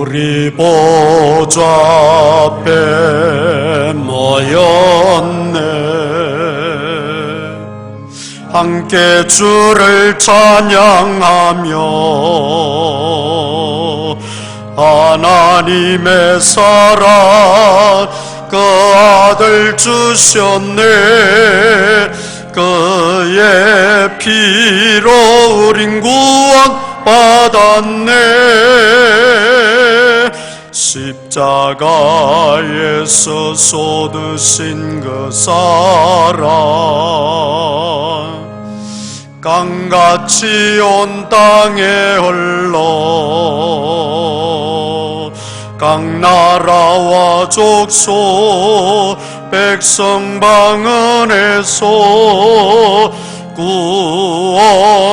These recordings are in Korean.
우리 보좌 앞에 모였네. 함께 주를 찬양하며 하나님의 사랑 그 아들 주셨네. 그의 피로 우린 구원 받았네. 십자가에서 쏟으신 그 사랑 강같이 온 땅에 흘러 각 나라와 족속 백성 방언에서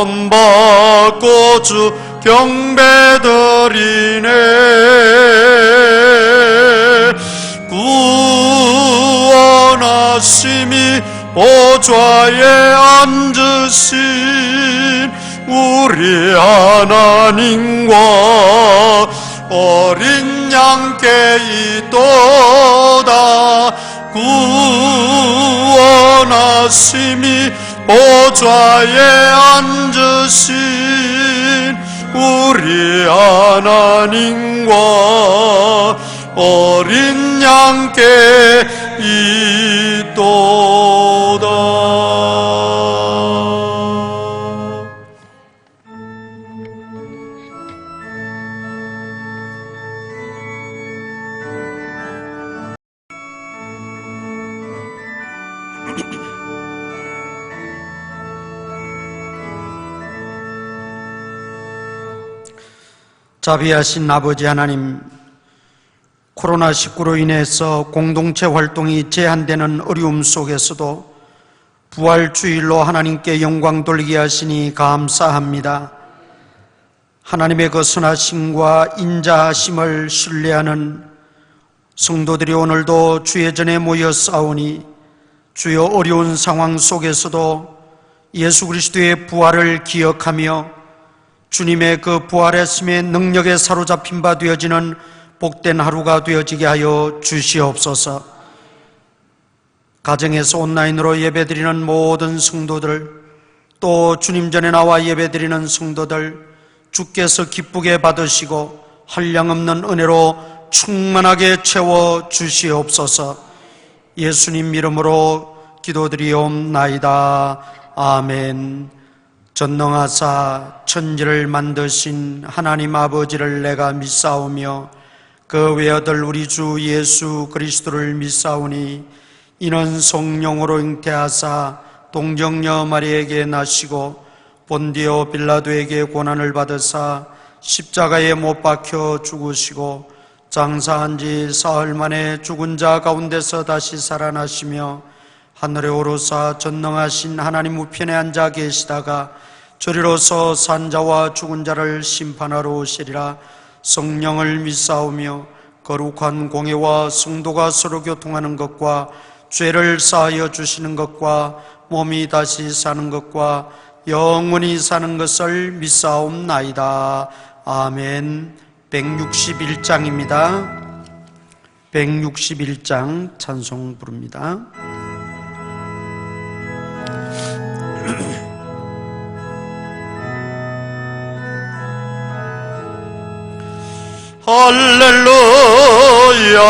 구원받고 주 경배드리네. 구원하심이 보좌에 앉으신 우리 하나님과 어린 양께 있도다. 구원하심이 보좌에 앉으신 우리 하나님과 어린 양께 있도다. 자비하신 아버지 하나님, 코로나19로 인해서 공동체 활동이 제한되는 어려움 속에서도 부활주일로 하나님께 영광 돌리게 하시니 감사합니다. 하나님의 그 선하심과 인자하심을 신뢰하는 성도들이 오늘도 주의 전에 모여 싸우니 주여 어려운 상황 속에서도 예수 그리스도의 부활을 기억하며 주님의 그 부활하심의 능력에 사로잡힌 바 되어지는 복된 하루가 되어지게 하여 주시옵소서. 가정에서 온라인으로 예배드리는 모든 성도들, 또 주님 전에 나와 예배드리는 성도들, 주께서 기쁘게 받으시고 한량없는 은혜로 충만하게 채워 주시옵소서. 예수님 이름으로 기도드리옵나이다. 아멘. 전능하사 천지를 만드신 하나님 아버지를 내가 믿사오며 그 외아들 우리 주 예수 그리스도를 믿사오니 이는 성령으로 잉태하사 동정녀 마리에게 나시고 본디오 빌라도에게 고난을 받으사 십자가에 못 박혀 죽으시고 장사한 지 사흘 만에 죽은 자 가운데서 다시 살아나시며 하늘에 오르사 전능하신 하나님 우편에 앉아 계시다가 저리로서 산자와 죽은 자를 심판하러 오시리라. 성령을 믿사오며 거룩한 공회와 성도가 서로 교통하는 것과 죄를 사하여 주시는 것과 몸이 다시 사는 것과 영원히 사는 것을 믿사옵나이다. 아멘. 161장입니다. 161장 찬송 부릅니다. 할렐루야.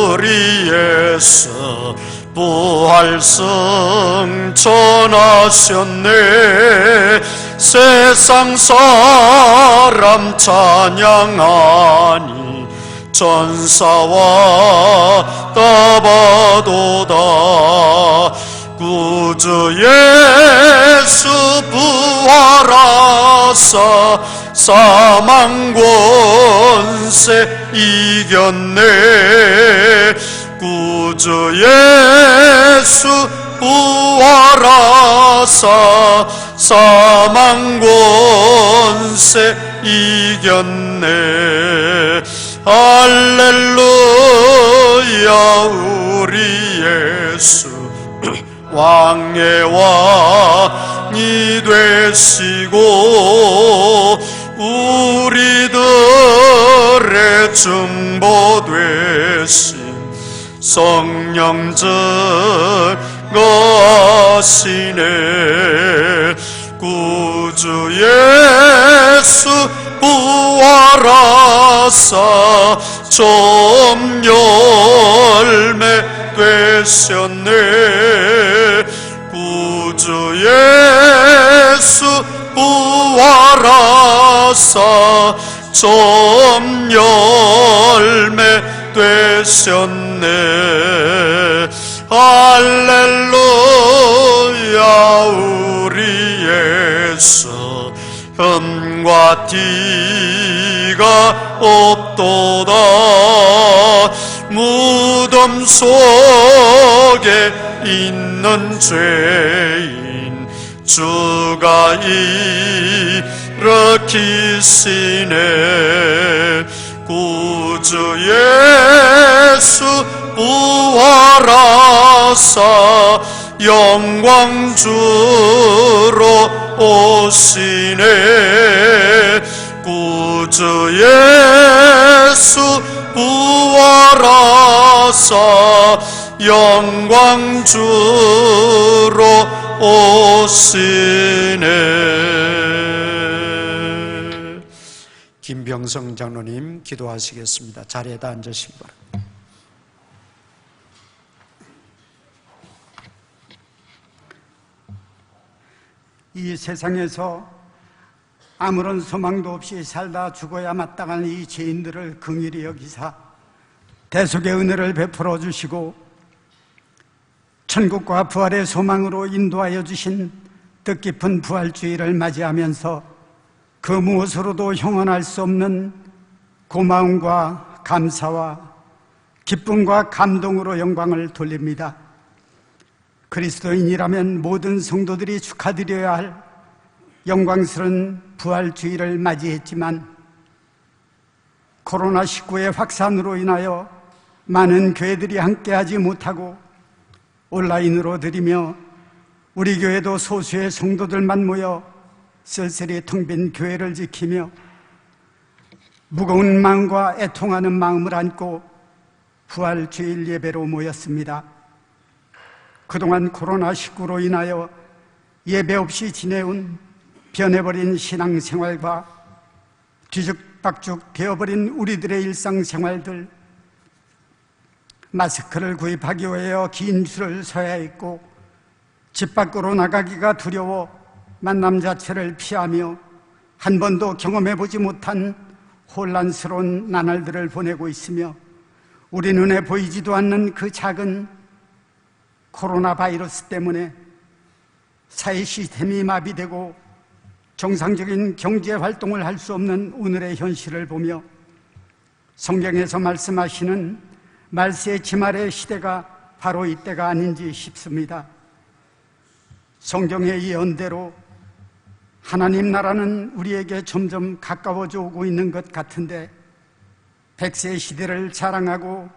우리 예수 부활승 전하셨네. 세상 사람 찬양하니 전사와 따바도다. 구주 예수 부활하사 사망 권세 이겼네. 구주 예수 부활하사 사망 권세 이겼네. 할렐루야. 우리 예수 왕의 왕이 되시고 우리들의 중보되신 성령 증거하시네. 구주 예수 부활하사 좀 열매 되셨네. 구주 예수 부활하사 좀 열매 되셨네. 할렐루야. 우리 예수 흠과 티가 없도다. 무덤 속에 있는 죄인 주가 일으키시네. 구주 예수 부활하사 영광 주로 오시네. 구주 예수 부활하사 영광 주로 오시네. 김병성 장로님 기도하시겠습니다. 자리에다 앉으시기 바랍니다. 이 세상에서 아무런 소망도 없이 살다 죽어야 마땅한 이 죄인들을 긍휼히 여기사 대속의 은혜를 베풀어 주시고 천국과 부활의 소망으로 인도하여 주신 뜻깊은 부활주의를 맞이하면서 그 무엇으로도 형언할 수 없는 고마움과 감사와 기쁨과 감동으로 영광을 돌립니다. 그리스도인이라면 모든 성도들이 축하드려야 할 영광스러운 부활주의를 맞이했지만 코로나19의 확산으로 인하여 많은 교회들이 함께하지 못하고 온라인으로 드리며 우리 교회도 소수의 성도들만 모여 쓸쓸히 텅 빈 교회를 지키며 무거운 마음과 애통하는 마음을 안고 부활주일 예배로 모였습니다. 그동안 코로나19로 인하여 예배 없이 지내온 변해버린 신앙생활과 뒤죽박죽 되어버린 우리들의 일상생활들, 마스크를 구입하기 위해 긴 줄을 서야 했고 집 밖으로 나가기가 두려워 만남 자체를 피하며 한 번도 경험해보지 못한 혼란스러운 나날들을 보내고 있으며 우리 눈에 보이지도 않는 그 작은 코로나 바이러스 때문에 사회 시스템이 마비되고 정상적인 경제 활동을 할 수 없는 오늘의 현실을 보며 성경에서 말씀하시는 말세의 지말의 시대가 바로 이때가 아닌지 싶습니다. 성경의 예언대로 하나님 나라는 우리에게 점점 가까워져 오고 있는 것 같은데 100세 시대를 자랑하고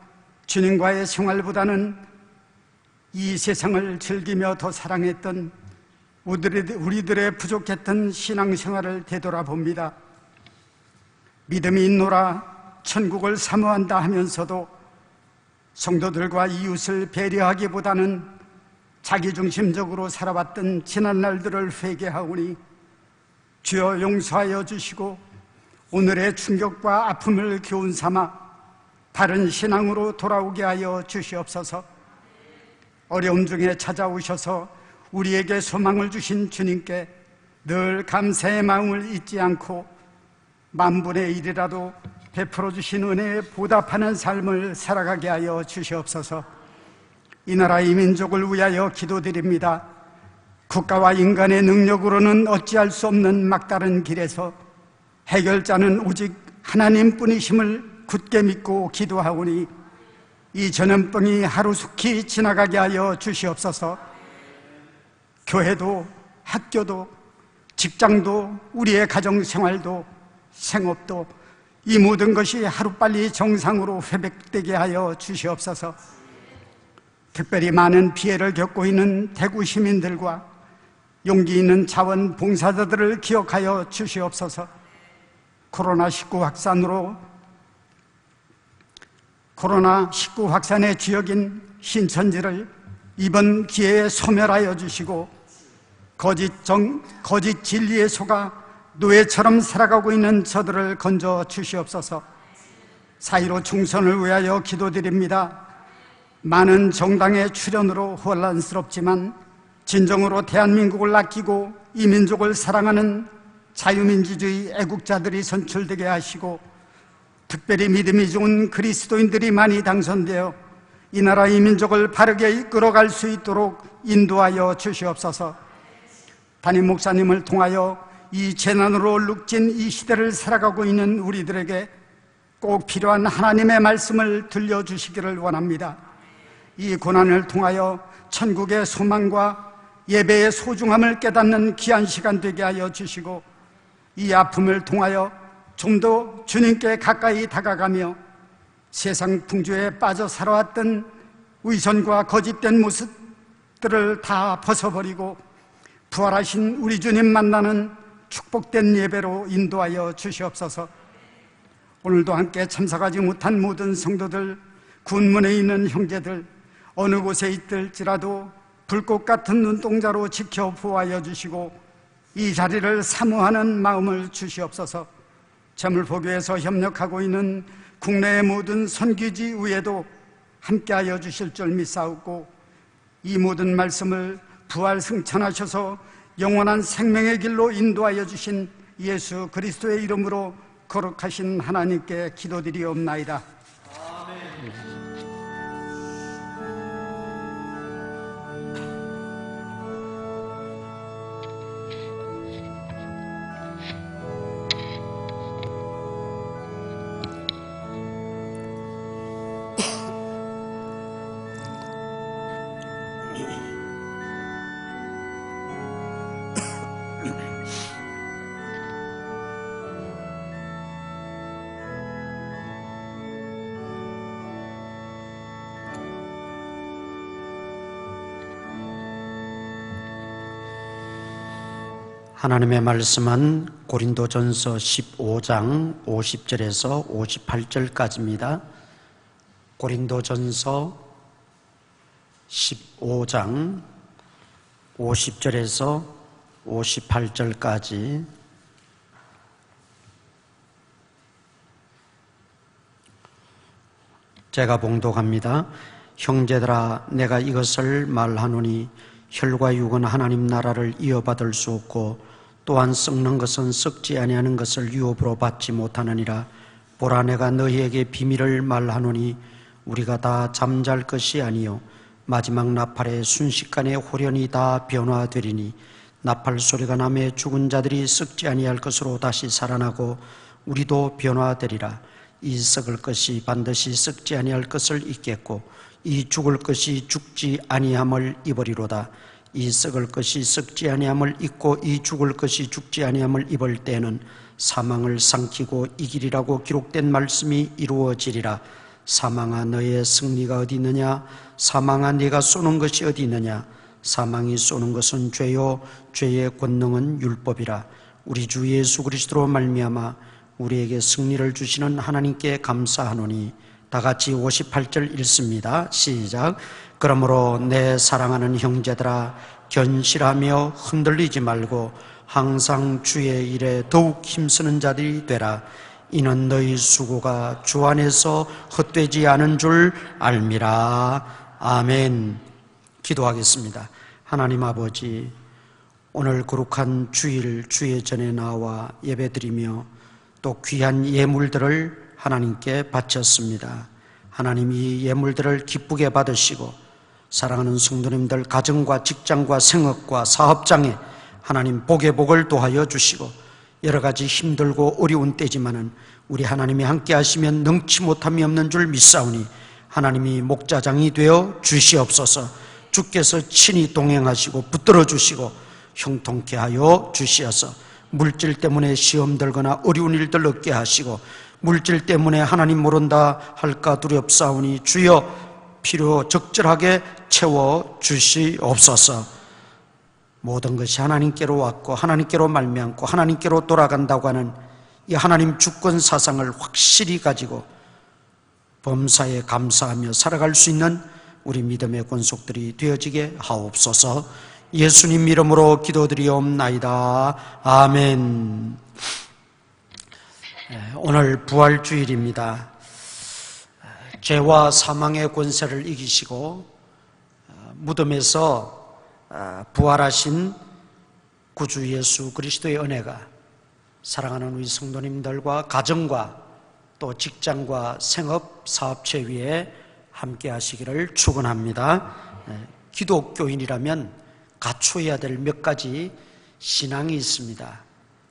주님과의 생활보다는 이 세상을 즐기며 더 사랑했던 우리들의 부족했던 신앙생활을 되돌아봅니다. 믿음이 있노라 천국을 사모한다 하면서도 성도들과 이웃을 배려하기보다는 자기중심적으로 살아왔던 지난 날들을 회개하오니 주여 용서하여 주시고 오늘의 충격과 아픔을 교훈 삼아 바른 신앙으로 돌아오게 하여 주시옵소서. 어려움 중에 찾아오셔서 우리에게 소망을 주신 주님께 늘 감사의 마음을 잊지 않고 만분의 1이라도 베풀어 주신 은혜에 보답하는 삶을 살아가게 하여 주시옵소서. 이 나라 이 민족을 위하여 기도드립니다. 국가와 인간의 능력으로는 어찌할 수 없는 막다른 길에서 해결자는 오직 하나님뿐이심을 굳게 믿고 기도하오니 이 전염병이 하루속히 지나가게 하여 주시옵소서. 교회도 학교도 직장도 우리의 가정생활도 생업도 이 모든 것이 하루빨리 정상으로 회복되게 하여 주시옵소서. 특별히 많은 피해를 겪고 있는 대구 시민들과 용기 있는 자원봉사자들을 기억하여 주시옵소서. 코로나19 확산으로 코로나19 확산의 지역인 신천지를 이번 기회에 소멸하여 주시고 거짓 진리에 속아 노예처럼 살아가고 있는 저들을 건져 주시옵소서. 4.15 총선을 위하여 기도드립니다. 많은 정당의 출현으로 혼란스럽지만 진정으로 대한민국을 아끼고 이 민족을 사랑하는 자유민주주의 애국자들이 선출되게 하시고 특별히 믿음이 좋은 그리스도인들이 많이 당선되어 이 나라 이 민족을 바르게 이끌어갈 수 있도록 인도하여 주시옵소서. 담임 목사님을 통하여 이 재난으로 얼룩진 이 시대를 살아가고 있는 우리들에게 꼭 필요한 하나님의 말씀을 들려주시기를 원합니다. 이 고난을 통하여 천국의 소망과 예배의 소중함을 깨닫는 귀한 시간 되게 하여 주시고 이 아픔을 통하여 좀 더 주님께 가까이 다가가며 세상 풍조에 빠져 살아왔던 위선과 거짓된 모습들을 다 벗어버리고 부활하신 우리 주님 만나는 축복된 예배로 인도하여 주시옵소서. 오늘도 함께 참석하지 못한 모든 성도들, 군문에 있는 형제들, 어느 곳에 있을지라도 불꽃 같은 눈동자로 지켜 보호하여 주시고 이 자리를 사모하는 마음을 주시옵소서. 재물포교에서 협력하고 있는 국내의 모든 선교지 위에도 함께하여 주실 줄 믿사옵고 이 모든 말씀을 부활 승천하셔서 영원한 생명의 길로 인도하여 주신 예수 그리스도의 이름으로 거룩하신 하나님께 기도드리옵나이다. 하나님의 말씀은 고린도전서 15장 50절에서 58절까지입니다. 고린도전서 15장 50절에서 58절까지 제가 봉독합니다. 형제들아, 내가 이것을 말하노니 혈과 육은 하나님 나라를 이어받을 수 없고 또한 썩는 것은 썩지 아니하는 것을 유업으로 받지 못하느니라. 보라, 내가 너희에게 비밀을 말하노니 우리가 다 잠잘 것이 아니요 마지막 나팔에 순식간에 홀연히 다 변화되리니 나팔 소리가 나매 죽은 자들이 썩지 아니할 것으로 다시 살아나고 우리도 변화되리라. 이 썩을 것이 반드시 썩지 아니할 것을 입겠고 이 죽을 것이 죽지 아니함을 입으리로다. 이 썩을 것이 썩지 아니함을 입고 이 죽을 것이 죽지 아니함을 입을 때는 사망을 삼키고 이기리라고 기록된 말씀이 이루어지리라. 사망아, 너의 승리가 어디 있느냐? 사망아, 네가 쏘는 것이 어디 있느냐? 사망이 쏘는 것은 죄요 죄의 권능은 율법이라. 우리 주 예수 그리스도로 말미암아 우리에게 승리를 주시는 하나님께 감사하노니. 다 같이 58절 읽습니다. 시작. 그러므로 내 사랑하는 형제들아, 견실하며 흔들리지 말고 항상 주의 일에 더욱 힘쓰는 자들이 되라. 이는 너희 수고가 주 안에서 헛되지 않은 줄 알미라. 아멘. 기도하겠습니다. 하나님 아버지, 오늘 거룩한 주일 주의 전에 나와 예배드리며 또 귀한 예물들을 하나님께 바쳤습니다. 하나님, 이 예물들을 기쁘게 받으시고 사랑하는 성도님들 가정과 직장과 생업과 사업장에 하나님 복의 복을 도하여 주시고 여러 가지 힘들고 어려운 때지만은 우리 하나님이 함께 하시면 능치 못함이 없는 줄 믿사오니 하나님이 목자장이 되어 주시옵소서. 주께서 친히 동행하시고 붙들어 주시고 형통케 하여 주시어서 물질 때문에 시험 들거나 어려운 일들 얻게 하시고 물질 때문에 하나님 모른다 할까 두렵사오니 주여 필요 적절하게 채워 주시옵소서. 모든 것이 하나님께로 왔고 하나님께로 말미암고 하나님께로 돌아간다고 하는 이 하나님 주권 사상을 확실히 가지고 범사에 감사하며 살아갈 수 있는 우리 믿음의 권속들이 되어지게 하옵소서. 예수님 이름으로 기도드리옵나이다. 아멘. 오늘 부활주일입니다. 죄와 사망의 권세를 이기시고 무덤에서 부활하신 구주 예수 그리스도의 은혜가 사랑하는 우리 성도님들과 가정과 또 직장과 생업, 사업체 위에 함께 하시기를 축원합니다. 기독교인이라면 갖춰야 될 몇 가지 신앙이 있습니다.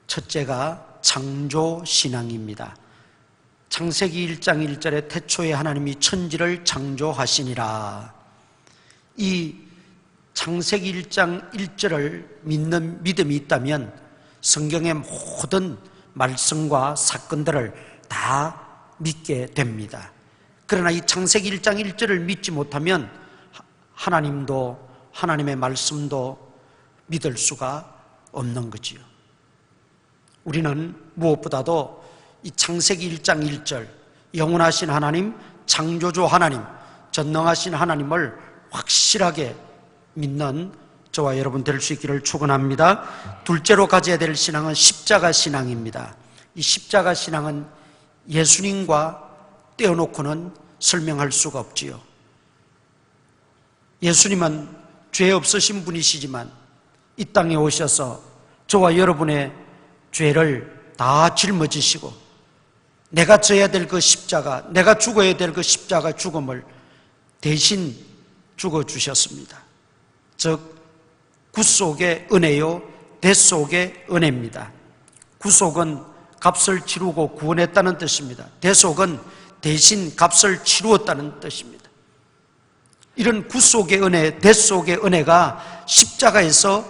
첫째가 창조신앙입니다. 창세기 1장 1절에 태초에 하나님이 천지를 창조하시니라. 이 창세기 1장 1절을 믿는 믿음이 있다면 성경의 모든 말씀과 사건들을 다 믿게 됩니다. 그러나 이 창세기 1장 1절을 믿지 못하면 하나님도 하나님의 말씀도 믿을 수가 없는 거지요. 우리는 무엇보다도 이 창세기 1장 1절 영원하신 하나님, 창조주 하나님, 전능하신 하나님을 확실하게 믿는 저와 여러분 될 수 있기를 축원합니다. 둘째로 가져야 될 신앙은 십자가 신앙입니다. 이 십자가 신앙은 예수님과 떼어놓고는 설명할 수가 없지요. 예수님은 죄 없으신 분이시지만 이 땅에 오셔서 저와 여러분의 죄를 다 짊어지시고 내가 져야 될 그 십자가, 내가 죽어야 될 그 십자가 죽음을 대신 죽어주셨습니다. 즉 구속의 은혜요 대속의 은혜입니다. 구속은 값을 치르고 구원했다는 뜻입니다. 대속은 대신 값을 치루었다는 뜻입니다. 이런 구속의 은혜, 대속의 은혜가 십자가에서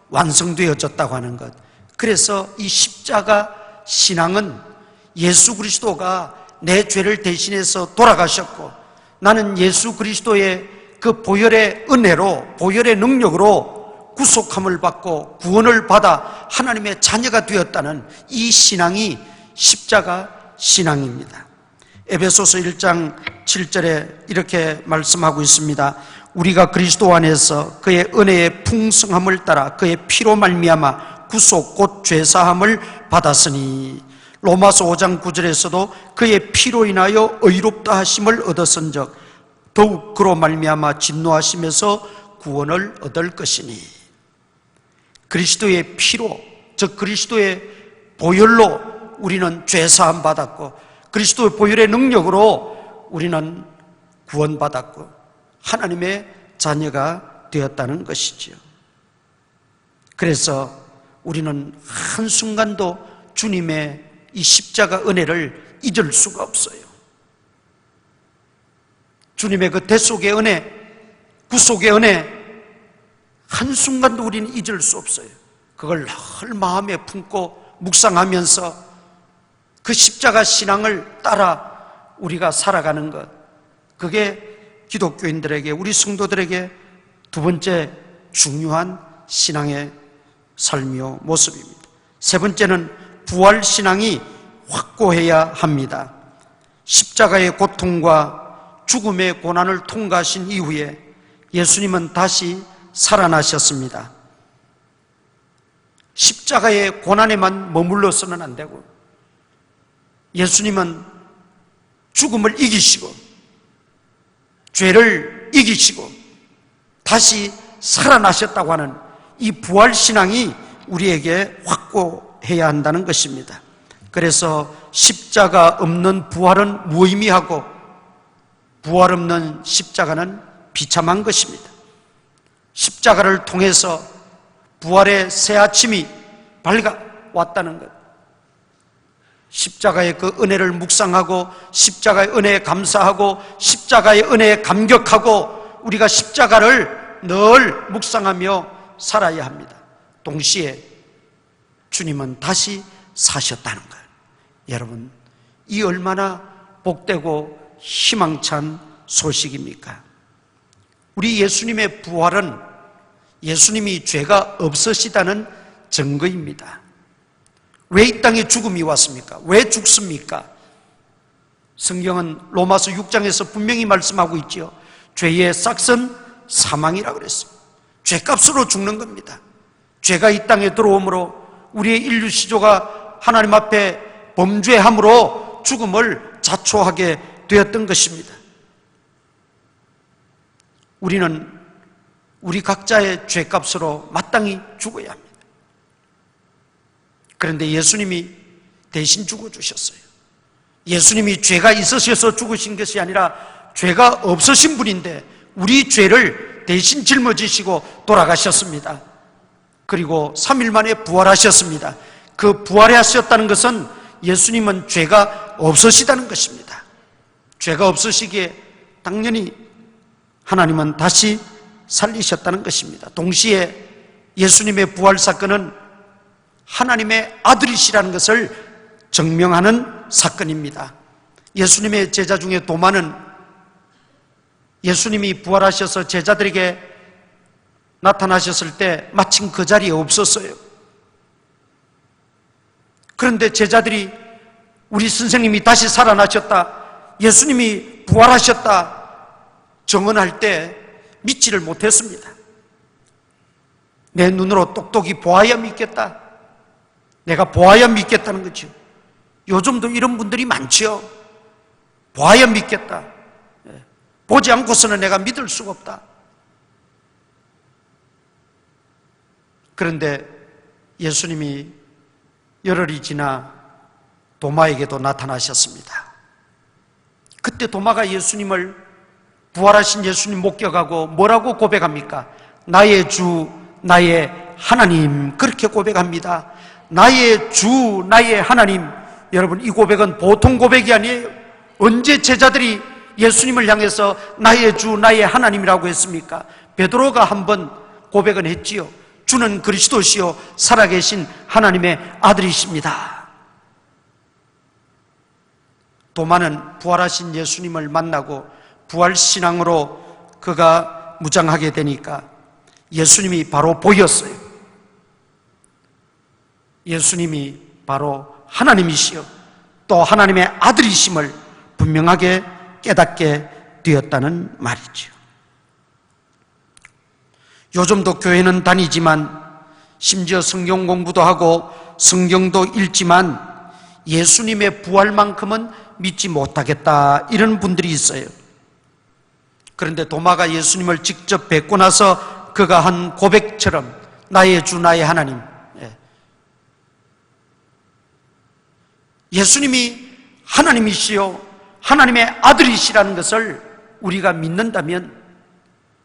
완성되어졌다고 하는 것. 그래서 이 십자가 신앙은 예수 그리스도가 내 죄를 대신해서 돌아가셨고 나는 예수 그리스도의 그 보혈의 은혜로, 보혈의 능력으로 구속함을 받고 구원을 받아 하나님의 자녀가 되었다는 이 신앙이 십자가 신앙입니다. 에베소서 1장 7절에 이렇게 말씀하고 있습니다. 우리가 그리스도 안에서 그의 은혜의 풍성함을 따라 그의 피로 말미암아 구속 곧 죄사함을 받았으니 로마서 5장 9절에서도 그의 피로 인하여 의롭다 하심을 얻었은즉 더욱 그로 말미암아 진노하심에서 구원을 얻을 것이니 그리스도의 피로, 즉 그리스도의 보혈로 우리는 죄사함 받았고 그리스도의 보혈의 능력으로 우리는 구원받았고 하나님의 자녀가 되었다는 것이지요. 그래서 우리는 한순간도 주님의 이 십자가 은혜를 잊을 수가 없어요. 주님의 그 대속의 은혜, 구속의 은혜 한순간도 우리는 잊을 수 없어요. 그걸 늘 마음에 품고 묵상하면서 그 십자가 신앙을 따라 우리가 살아가는 것, 그게 기독교인들에게, 우리 성도들에게 두 번째 중요한 신앙의 삶이요 모습입니다. 세 번째는 부활신앙이 확고해야 합니다. 십자가의 고통과 죽음의 고난을 통과하신 이후에 예수님은 다시 살아나셨습니다. 십자가의 고난에만 머물러서는 안 되고 예수님은 죽음을 이기시고 죄를 이기시고 다시 살아나셨다고 하는 이 부활신앙이 우리에게 확고해야 한다는 것입니다. 그래서 십자가 없는 부활은 무의미하고 부활 없는 십자가는 비참한 것입니다. 십자가를 통해서 부활의 새 아침이 밝아왔다는 것, 십자가의 그 은혜를 묵상하고 십자가의 은혜에 감사하고 십자가의 은혜에 감격하고 우리가 십자가를 늘 묵상하며 살아야 합니다. 동시에 주님은 다시 사셨다는 거예요. 여러분, 이 얼마나 복되고 희망찬 소식입니까? 우리 예수님의 부활은 예수님이 죄가 없으시다는 증거입니다. 왜 이 땅에 죽음이 왔습니까? 왜 죽습니까? 성경은 로마서 6장에서 분명히 말씀하고 있지요. 죄의 싹은 사망이라고 그랬어요. 죄값으로 죽는 겁니다. 죄가 이 땅에 들어오므로 우리의 인류 시조가 하나님 앞에 범죄함으로 죽음을 자초하게 되었던 것입니다. 우리는 우리 각자의 죄값으로 마땅히 죽어야 합니다. 그런데 예수님이 대신 죽어주셨어요. 예수님이 죄가 있으셔서 죽으신 것이 아니라 죄가 없으신 분인데 우리 죄를 대신 짊어지시고 돌아가셨습니다. 그리고 3일 만에 부활하셨습니다. 그 부활하셨다는 것은 예수님은 죄가 없으시다는 것입니다. 죄가 없으시기에 당연히 하나님은 다시 살리셨다는 것입니다. 동시에 예수님의 부활 사건은 하나님의 아들이시라는 것을 증명하는 사건입니다. 예수님의 제자 중에 도마는 예수님이 부활하셔서 제자들에게 나타나셨을 때 마침 그 자리에 없었어요. 그런데 제자들이 우리 선생님이 다시 살아나셨다, 예수님이 부활하셨다 증언할 때 믿지를 못했습니다. 내 눈으로 똑똑히 보아야 믿겠다, 내가 보아야 믿겠다는 거죠. 요즘도 이런 분들이 많죠. 보아야 믿겠다, 보지 않고서는 내가 믿을 수가 없다. 그런데 예수님이 열흘이 지나 도마에게도 나타나셨습니다. 그때 도마가 예수님을, 부활하신 예수님 목격하고 뭐라고 고백합니까? 나의 주, 나의 하나님, 그렇게 고백합니다. 나의 주, 나의 하나님. 여러분, 이 고백은 보통 고백이 아니에요. 언제 제자들이 예수님을 향해서 나의 주, 나의 하나님이라고 했습니까? 베드로가 한번 고백은 했지요. 주는 그리스도시요 살아계신 하나님의 아들이십니다. 도마는 부활하신 예수님을 만나고 부활신앙으로 그가 무장하게 되니까 예수님이 바로 보였어요. 예수님이 바로 하나님이시요 또 하나님의 아들이심을 분명하게 깨닫게 되었다는 말이죠. 요즘도 교회는 다니지만 심지어 성경 공부도 하고 성경도 읽지만 예수님의 부활만큼은 믿지 못하겠다, 이런 분들이 있어요. 그런데 도마가 예수님을 직접 뵙고 나서 그가 한 고백처럼 나의 주, 나의 하나님, 예수님이 하나님이시요 하나님의 아들이시라는 것을 우리가 믿는다면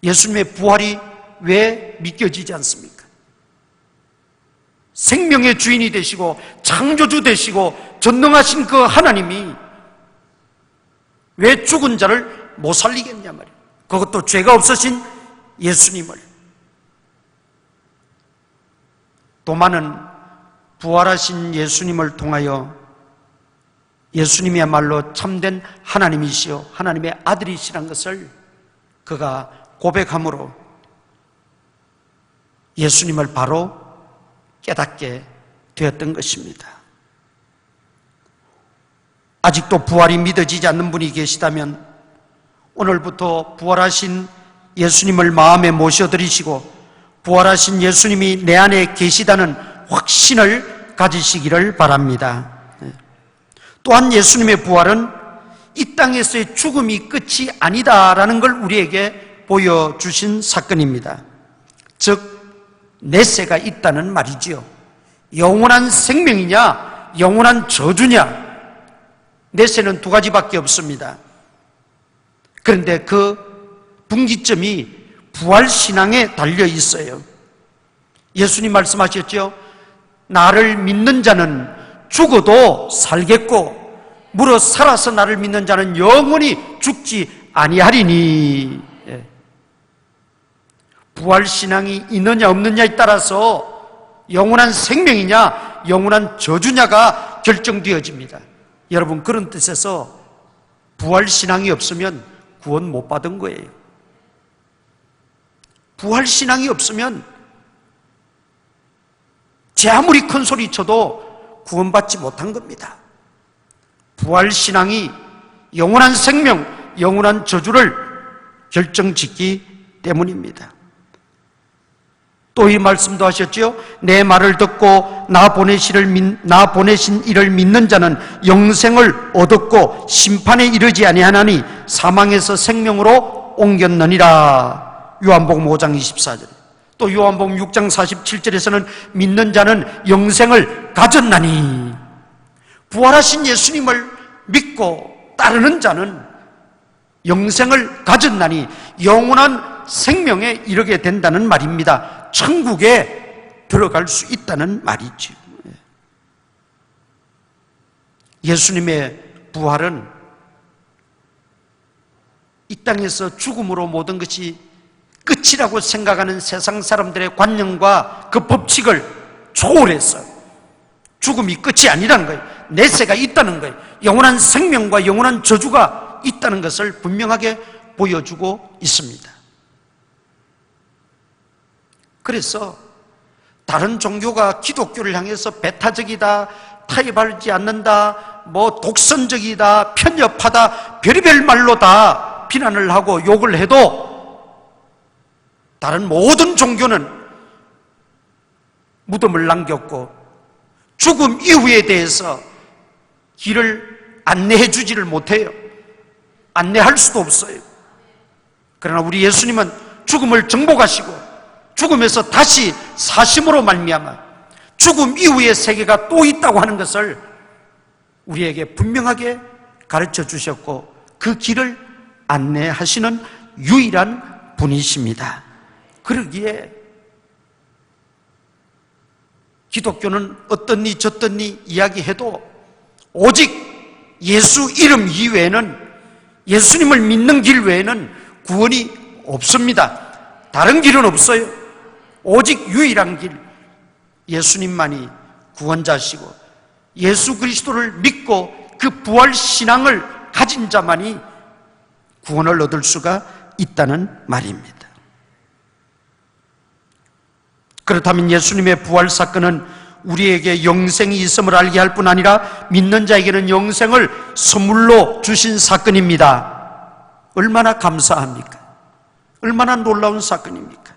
예수님의 부활이 왜 믿겨지지 않습니까? 생명의 주인이 되시고 창조주 되시고 전능하신 그 하나님이 왜 죽은 자를 못 살리겠냐 말이에요. 그것도 죄가 없으신 예수님을. 도마는 부활하신 예수님을 통하여 예수님이야말로 참된 하나님이시요 하나님의 아들이시란 것을 그가 고백함으로 예수님을 바로 깨닫게 되었던 것입니다. 아직도 부활이 믿어지지 않는 분이 계시다면 오늘부터 부활하신 예수님을 마음에 모셔드리시고 부활하신 예수님이 내 안에 계시다는 확신을 가지시기를 바랍니다. 또한 예수님의 부활은 이 땅에서의 죽음이 끝이 아니다라는 걸 우리에게 보여주신 사건입니다. 즉 내세가 있다는 말이지요. 영원한 생명이냐 영원한 저주냐, 내세는 두 가지밖에 없습니다. 그런데 그 분기점이 부활신앙에 달려 있어요. 예수님 말씀하셨죠. 나를 믿는 자는 죽어도 살겠고 무릇 살아서 나를 믿는 자는 영원히 죽지 아니하리니. 부활신앙이 있느냐 없느냐에 따라서 영원한 생명이냐 영원한 저주냐가 결정되어집니다. 여러분, 그런 뜻에서 부활신앙이 없으면 구원 못 받은 거예요. 부활신앙이 없으면 제 아무리 큰 소리 쳐도 구원받지 못한 겁니다. 부활신앙이 영원한 생명, 영원한 저주를 결정짓기 때문입니다. 또 이 말씀도 하셨죠. 내 말을 듣고 나 보내신 이를 믿는 자는 영생을 얻었고 심판에 이르지 아니하나니 사망에서 생명으로 옮겼느니라. 요한복음 5장 24절. 또 요한복음 6장 47절에서는 믿는 자는 영생을 가졌나니, 부활하신 예수님을 믿고 따르는 자는 영생을 가졌나니 영원한 생명에 이르게 된다는 말입니다. 천국에 들어갈 수 있다는 말이죠. 예수님의 부활은 이 땅에서 죽음으로 모든 것이 끝이라고 생각하는 세상 사람들의 관념과 그 법칙을 초월해서 죽음이 끝이 아니라는 거예요. 내세가 있다는 거예요. 영원한 생명과 영원한 저주가 있다는 것을 분명하게 보여주고 있습니다. 그래서 다른 종교가 기독교를 향해서 배타적이다, 타협하지 않는다, 독선적이다, 편협하다, 별의별 말로 다 비난을 하고 욕을 해도 다른 모든 종교는 무덤을 남겼고 죽음 이후에 대해서 길을 안내해 주지를 못해요. 안내할 수도 없어요. 그러나 우리 예수님은 죽음을 정복하시고 죽음에서 다시 사심으로 말미암아 죽음 이후의 세계가 또 있다고 하는 것을 우리에게 분명하게 가르쳐 주셨고 그 길을 안내하시는 유일한 분이십니다. 그러기에 기독교는 어떻니 저떻니 이야기해도 오직 예수 이름 이외에는, 예수님을 믿는 길 외에는 구원이 없습니다. 다른 길은 없어요. 오직 유일한 길, 예수님만이 구원자시고 예수 그리스도를 믿고 그 부활 신앙을 가진 자만이 구원을 얻을 수가 있다는 말입니다. 그렇다면 예수님의 부활 사건은 우리에게 영생이 있음을 알게 할 뿐 아니라 믿는 자에게는 영생을 선물로 주신 사건입니다. 얼마나 감사합니까? 얼마나 놀라운 사건입니까?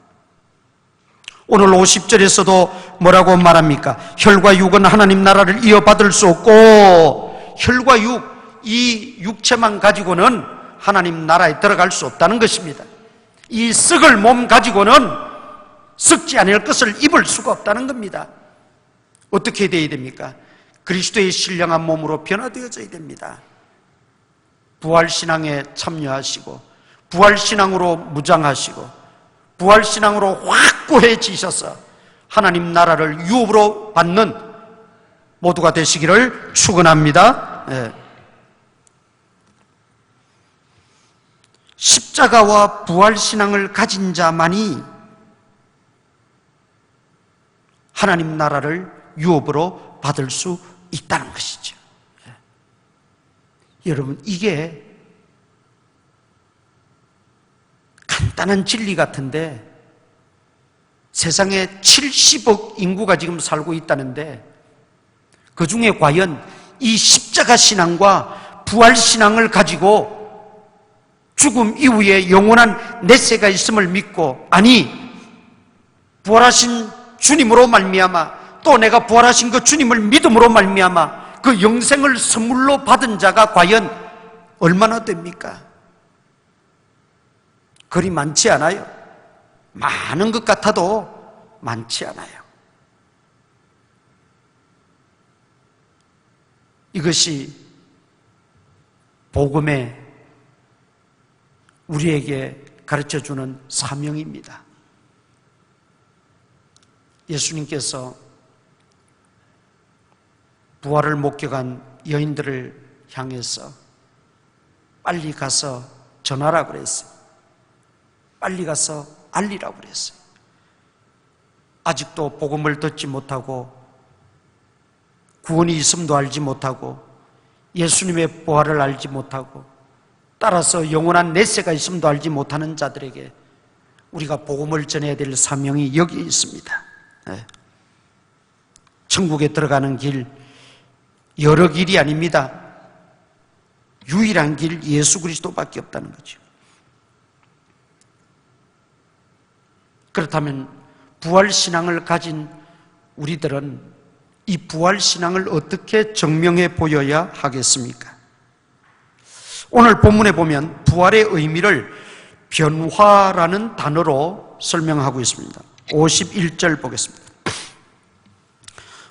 오늘 50절에서도 뭐라고 말합니까? 혈과 육은 하나님 나라를 이어받을 수 없고, 혈과 육, 이 육체만 가지고는 하나님 나라에 들어갈 수 없다는 것입니다. 이 썩을 몸 가지고는 썩지 않을 것을 입을 수가 없다는 겁니다. 어떻게 되어야 됩니까? 그리스도의 신령한 몸으로 변화되어져야 됩니다. 부활신앙에 참여하시고 부활신앙으로 무장하시고 부활신앙으로 확고해지셔서 하나님 나라를 유업으로 받는 모두가 되시기를 축원합니다. 십자가와 부활신앙을 가진 자만이 하나님 나라를 유업으로 받을 수 있다는 것이죠. 여러분, 이게 간단한 진리 같은데 세상에 70억 인구가 지금 살고 있다는데 그 중에 과연 이 십자가 신앙과 부활 신앙을 가지고 죽음 이후에 영원한 내세가 있음을 믿고, 아니 부활하신 주님으로 말미암아 또 내가 부활하신 그 주님을 믿음으로 말미암아 그 영생을 선물로 받은 자가 과연 얼마나 됩니까? 그리 많지 않아요. 많은 것 같아도 많지 않아요. 이것이 복음에 우리에게 가르쳐주는 사명입니다. 예수님께서 부활을 목격한 여인들을 향해서 빨리 가서 전하라고 그랬어요. 빨리 가서 알리라고 그랬어요. 아직도 복음을 듣지 못하고 구원이 있음도 알지 못하고 예수님의 부활을 알지 못하고 따라서 영원한 내세가 있음도 알지 못하는 자들에게 우리가 복음을 전해야 될 사명이 여기 있습니다. 천국에 들어가는 길, 여러 길이 아닙니다. 유일한 길 예수 그리스도밖에 없다는 거죠. 그렇다면 부활신앙을 가진 우리들은 이 부활신앙을 어떻게 증명해 보여야 하겠습니까? 오늘 본문에 보면 부활의 의미를 변화라는 단어로 설명하고 있습니다. 51절 보겠습니다.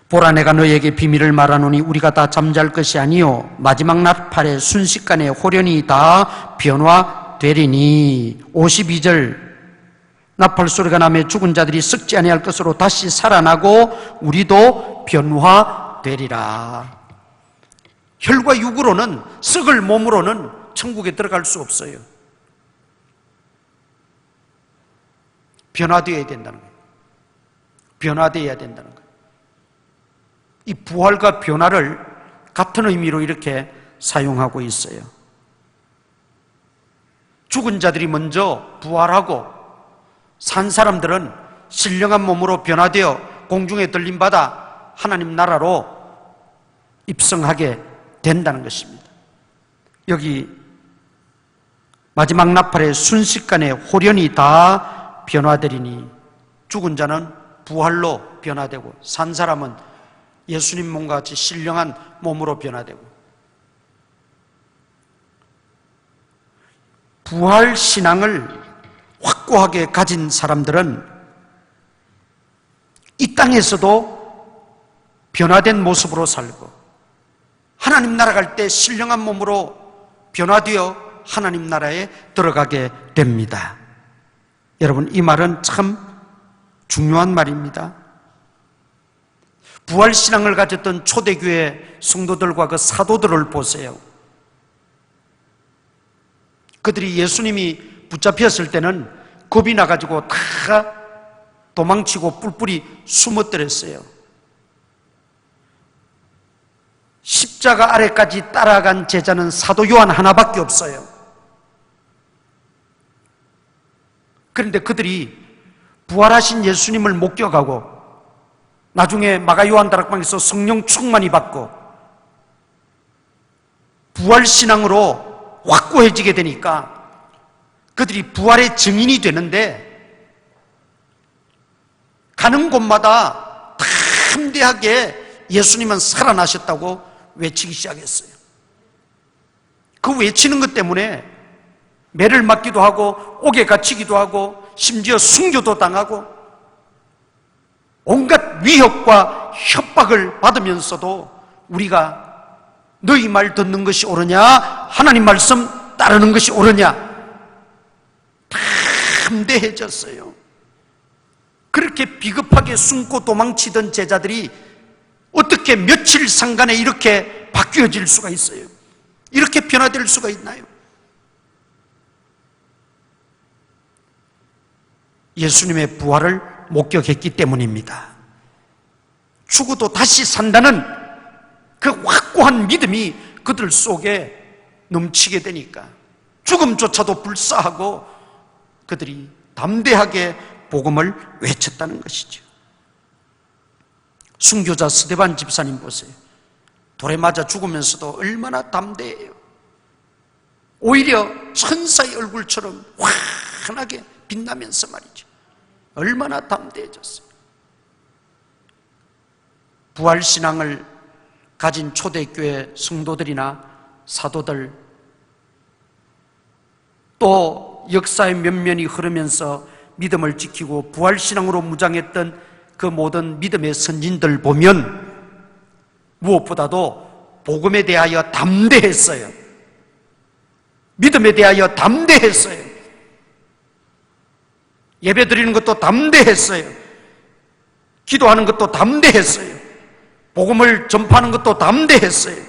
보라, 내가 너에게 비밀을 말하노니 우리가 다 잠잘 것이 아니요 마지막 나팔의 순식간에 홀연히 다 변화되리니. 52절, 나팔 소리가 나며 죽은 자들이 썩지 아니할 것으로 다시 살아나고 우리도 변화되리라. 혈과 육으로는, 썩을 몸으로는 천국에 들어갈 수 없어요. 변화되어야 된다는 거예요. 변화되어야 된다는 거예요. 이 부활과 변화를 같은 의미로 이렇게 사용하고 있어요. 죽은 자들이 먼저 부활하고 산 사람들은 신령한 몸으로 변화되어 공중에 들림받아 하나님 나라로 입성하게 된다는 것입니다. 여기 마지막 나팔의 순식간에 홀연히 다 변화되리니, 죽은 자는 부활로 변화되고 산 사람은 예수님 몸과 같이 신령한 몸으로 변화되고. 부활 신앙을 확고하게 가진 사람들은 이 땅에서도 변화된 모습으로 살고 하나님 나라 갈 때 신령한 몸으로 변화되어 하나님 나라에 들어가게 됩니다. 여러분, 이 말은 참 중요한 말입니다. 부활신앙을 가졌던 초대교회 성도들과 그 사도들을 보세요. 그들이 예수님이 붙잡혔을 때는 겁이 나가지고 다 도망치고 뿔뿔이 숨어들었어요. 십자가 아래까지 따라간 제자는 사도 요한 하나밖에 없어요. 그런데 그들이 부활하신 예수님을 목격하고 나중에 마가 요한 다락방에서 성령 충만이 받고 부활신앙으로 확고해지게 되니까 그들이 부활의 증인이 되는데, 가는 곳마다 담대하게 예수님은 살아나셨다고 외치기 시작했어요. 그 외치는 것 때문에 매를 맞기도 하고 옥에 갇히기도 하고 심지어 순교도 당하고 온갖 위협과 협박을 받으면서도 우리가 너희 말 듣는 것이 옳으냐, 하나님 말씀 따르는 것이 옳으냐, 담대해졌어요. 그렇게 비겁하게 숨고 도망치던 제자들이 어떻게 며칠 상간에 이렇게 바뀌어질 수가 있어요? 이렇게 변화될 수가 있나요? 예수님의 부활을 목격했기 때문입니다. 죽어도 다시 산다는 그 확고한 믿음이 그들 속에 넘치게 되니까 죽음조차도 불사하고 그들이 담대하게 복음을 외쳤다는 것이죠. 순교자 스데반 집사님 보세요. 돌에 맞아 죽으면서도 얼마나 담대해요. 오히려 천사의 얼굴처럼 환하게 빛나면서 말이죠. 얼마나 담대해졌어요. 부활신앙을 가진 초대교회 성도들이나 사도들, 또 역사의 면면이 흐르면서 믿음을 지키고 부활신앙으로 무장했던 그 모든 믿음의 선진들 보면 무엇보다도 복음에 대하여 담대했어요. 믿음에 대하여 담대했어요. 예배 드리는 것도 담대했어요. 기도하는 것도 담대했어요. 복음을 전파하는 것도 담대했어요.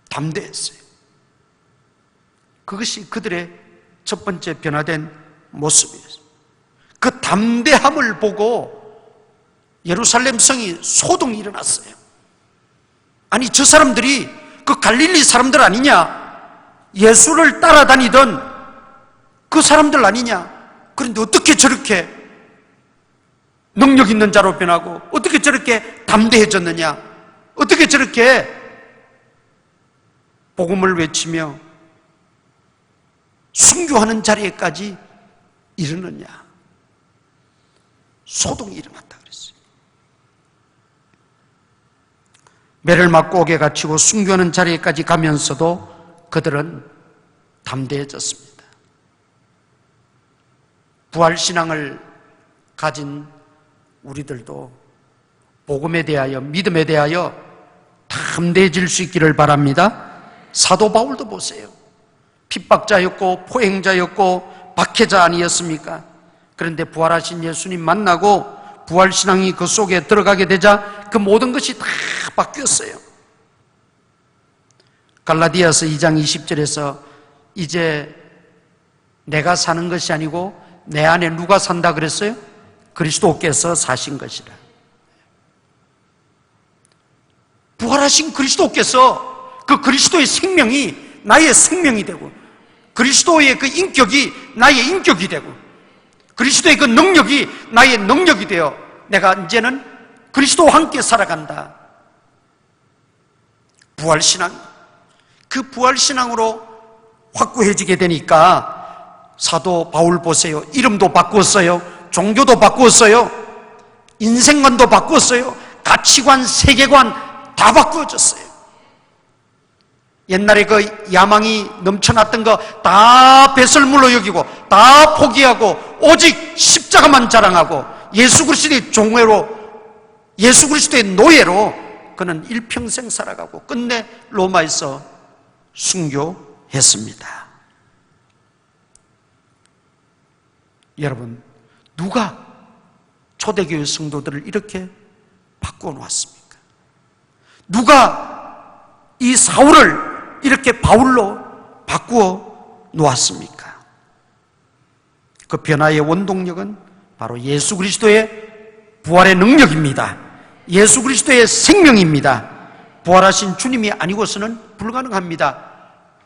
담대했어요. 그것이 그들의 첫 번째 변화된 모습이었어요. 그 담대함을 보고 예루살렘 성이 소동이 일어났어요. 아니, 저 사람들이 그 갈릴리 사람들 아니냐? 예수를 따라다니던 그 사람들 아니냐? 그런데 어떻게 저렇게 능력 있는 자로 변하고 어떻게 저렇게 담대해졌느냐? 어떻게 저렇게 복음을 외치며 순교하는 자리에까지 이르느냐? 소동이 일어났다 그랬어요. 매를 맞고 옥에 갇히고 순교하는 자리에까지 가면서도 그들은 담대해졌습니다. 부활신앙을 가진 우리들도 복음에 대하여, 믿음에 대하여 담대해질 수 있기를 바랍니다. 사도 바울도 보세요. 핍박자였고 포행자였고 박해자 아니었습니까? 그런데 부활하신 예수님 만나고 부활신앙이 그 속에 들어가게 되자 그 모든 것이 다 바뀌었어요. 갈라디아서 2장 20절에서 이제 내가 사는 것이 아니고 내 안에 누가 산다 그랬어요? 그리스도께서 사신 것이라. 부활하신 그리스도께서 그 그리스도의 생명이 나의 생명이 되고 그리스도의 그 인격이 나의 인격이 되고 그리스도의 그 능력이 나의 능력이 되어 내가 이제는 그리스도와 함께 살아간다. 부활신앙, 그 부활신앙으로 확고해지게 되니까 사도 바울 보세요. 이름도 바꾸었어요. 종교도 바꾸었어요. 인생관도 바꾸었어요. 가치관, 세계관 다 바꾸어졌어요. 옛날에 그 야망이 넘쳐났던 거 다 배설물로 여기고 다 포기하고 오직 십자가만 자랑하고 예수 그리스도의 종회로, 예수 그리스도의 노예로 그는 일평생 살아가고 끝내 로마에서 순교했습니다. 여러분, 누가 초대교회 성도들을 이렇게 바꾸어 놓았습니까? 누가 이 사울을 이렇게 바울로 바꾸어 놓았습니까? 그 변화의 원동력은 바로 예수 그리스도의 부활의 능력입니다. 예수 그리스도의 생명입니다. 부활하신 주님이 아니고서는 불가능합니다.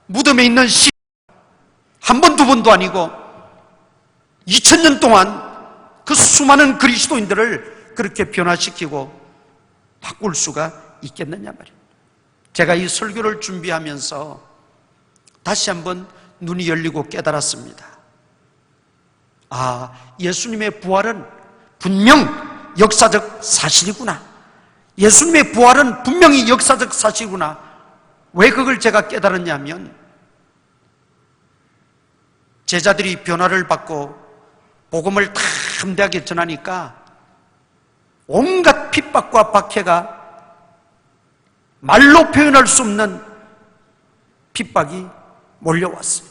무덤에 있는 시 한 번, 두 번도 아니고 2000년 동안 그 수많은 그리스도인들을 그렇게 변화시키고 바꿀 수가 있겠느냐 말이에요. 제가 이 설교를 준비하면서 다시 한번 눈이 열리고 깨달았습니다. 아, 예수님의 부활은 분명 역사적 사실이구나. 예수님의 부활은 분명히 역사적 사실이구나. 왜 그걸 제가 깨달았냐면 제자들이 변화를 받고 복음을 담대하게 전하니까 온갖 핍박과 박해가 말로 표현할 수 없는 핍박이 몰려왔어요.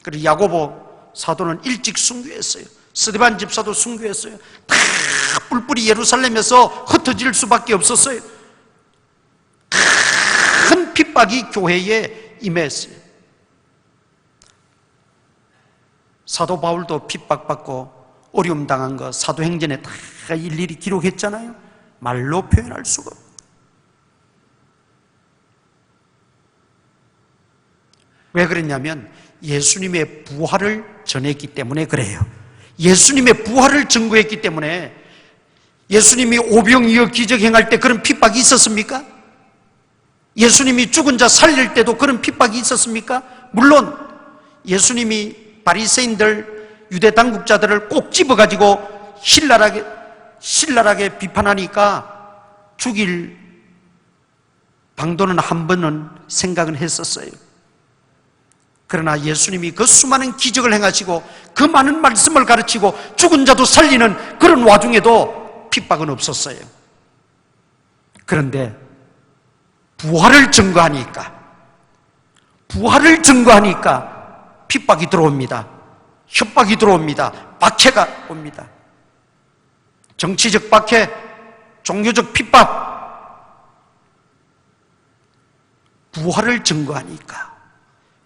그리고 야고보 사도는 일찍 순교했어요. 스데반 집사도 순교했어요. 다 뿔뿔이 예루살렘에서 흩어질 수밖에 없었어요. 큰 핍박이 교회에 임했어요. 사도 바울도 핍박받고 어려움 당한 거 사도행전에 다 일일이 기록했잖아요. 말로 표현할 수가 없어요. 왜 그랬냐면 예수님의 부활을 전했기 때문에 그래요. 예수님의 부활을 증거했기 때문에. 예수님이 오병이어 기적 행할 때 그런 핍박이 있었습니까? 예수님이 죽은 자 살릴 때도 그런 핍박이 있었습니까? 물론 예수님이 바리새인들, 유대 당국자들을 꼭 집어가지고 신랄하게 비판하니까 죽일 방도는 한 번은 생각은 했었어요. 그러나 예수님이 그 수많은 기적을 행하시고 그 많은 말씀을 가르치고 죽은 자도 살리는 그런 와중에도 핍박은 없었어요. 그런데 부활을 증거하니까 핍박이 들어옵니다. 협박이 들어옵니다. 박해가 옵니다. 정치적 박해, 종교적 핍박. 부활을 증거하니까.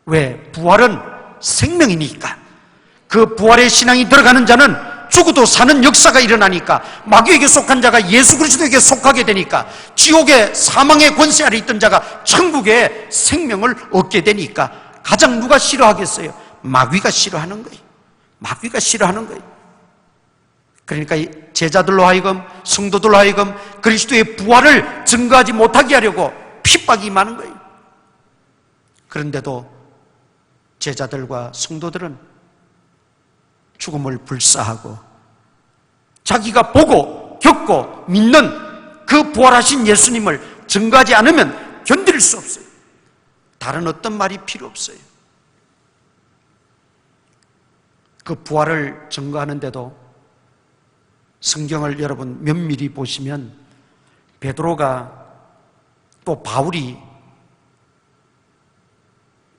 왜? 부활은 생명이니까. 그 부활의 신앙이 들어가는 자는 죽어도 사는 역사가 일어나니까, 마귀에게 속한 자가 예수 그리스도에게 속하게 되니까, 지옥의 사망의 권세 아래 있던 자가 천국의 생명을 얻게 되니까, 가장 누가 싫어하겠어요? 마귀가 싫어하는 거예요. 마귀가 싫어하는 거예요. 그러니까 제자들로 하여금, 성도들로 하여금 그리스도의 부활을 증거하지 못하게 하려고 핍박이 많은 거예요. 그런데도 제자들과 성도들은 죽음을 불사하고 자기가 보고 겪고 믿는 그 부활하신 예수님을 증거하지 않으면 견딜 수 없어요. 다른 어떤 말이 필요 없어요. 그 부활을 증거하는데도 성경을 여러분 면밀히 보시면 베드로가 또 바울이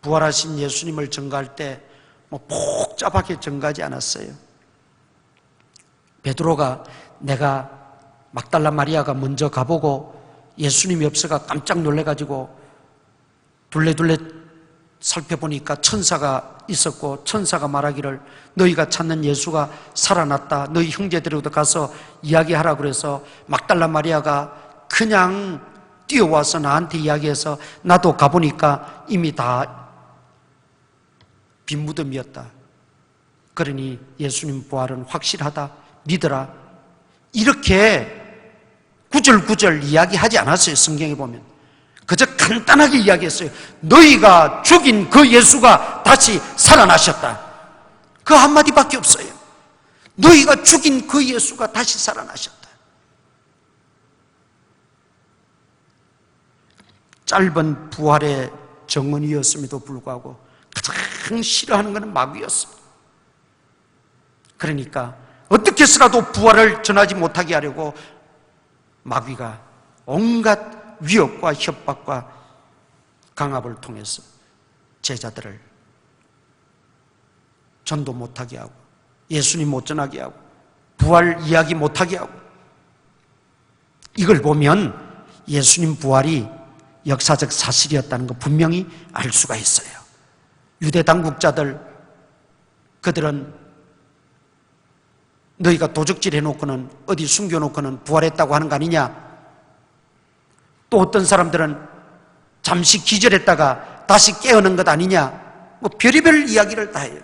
부활하신 예수님을 증거할 때 복잡하게 증거하지 않았어요. 베드로가 내가 막달라 마리아가 먼저 가보고 예수님이 없어가 깜짝 놀래가지고 둘레둘레 살펴보니까 천사가 있었고 천사가 말하기를 너희가 찾는 예수가 살아났다. 너희 형제들에게도 가서 이야기하라 그래서 막달라 마리아가 그냥 뛰어와서 나한테 이야기해서 나도 가보니까 이미 다 빈 무덤이었다. 그러니 예수님 부활은 확실하다. 믿어라. 이렇게 구절구절 이야기하지 않았어요. 성경에 보면 그저 간단하게 이야기했어요. 너희가 죽인 그 예수가 다시 살아나셨다. 그 한마디밖에 없어요. 너희가 죽인 그 예수가 다시 살아나셨다. 짧은 부활의 정언이었음에도 불구하고 가장 싫어하는 것은 마귀였습니다. 그러니까 어떻게 해서라도 부활을 전하지 못하게 하려고 마귀가 온갖 위협과 협박과 강압을 통해서 제자들을 전도 못하게 하고 예수님 못 전하게 하고 부활 이야기 못하게 하고, 이걸 보면 예수님 부활이 역사적 사실이었다는 거 분명히 알 수가 있어요. 유대 당국자들, 그들은 너희가 도적질 해놓고는 어디 숨겨놓고는 부활했다고 하는 거 아니냐? 또 어떤 사람들은 잠시 기절했다가 다시 깨어난 것 아니냐? 뭐 별의별 이야기를 다 해요.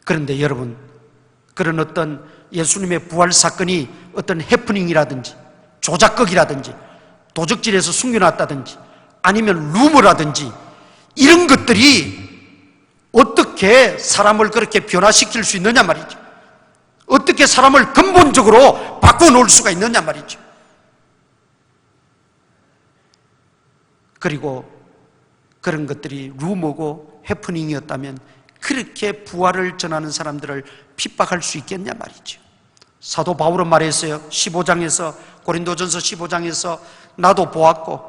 그런데 여러분, 그런 어떤 예수님의 부활 사건이 어떤 해프닝이라든지 조작극이라든지 도적질해서 숨겨놨다든지 아니면 루머라든지 이런 것들이 어떻게 사람을 그렇게 변화시킬 수 있느냐 말이죠. 어떻게 사람을 근본적으로 바꿔놓을 수가 있느냐 말이죠. 그리고 그런 것들이 루머고 해프닝이었다면 그렇게 부활을 전하는 사람들을 핍박할 수 있겠냐 말이죠. 사도 바울은 말했어요. 15장에서, 고린도전서 15장에서 나도 보았고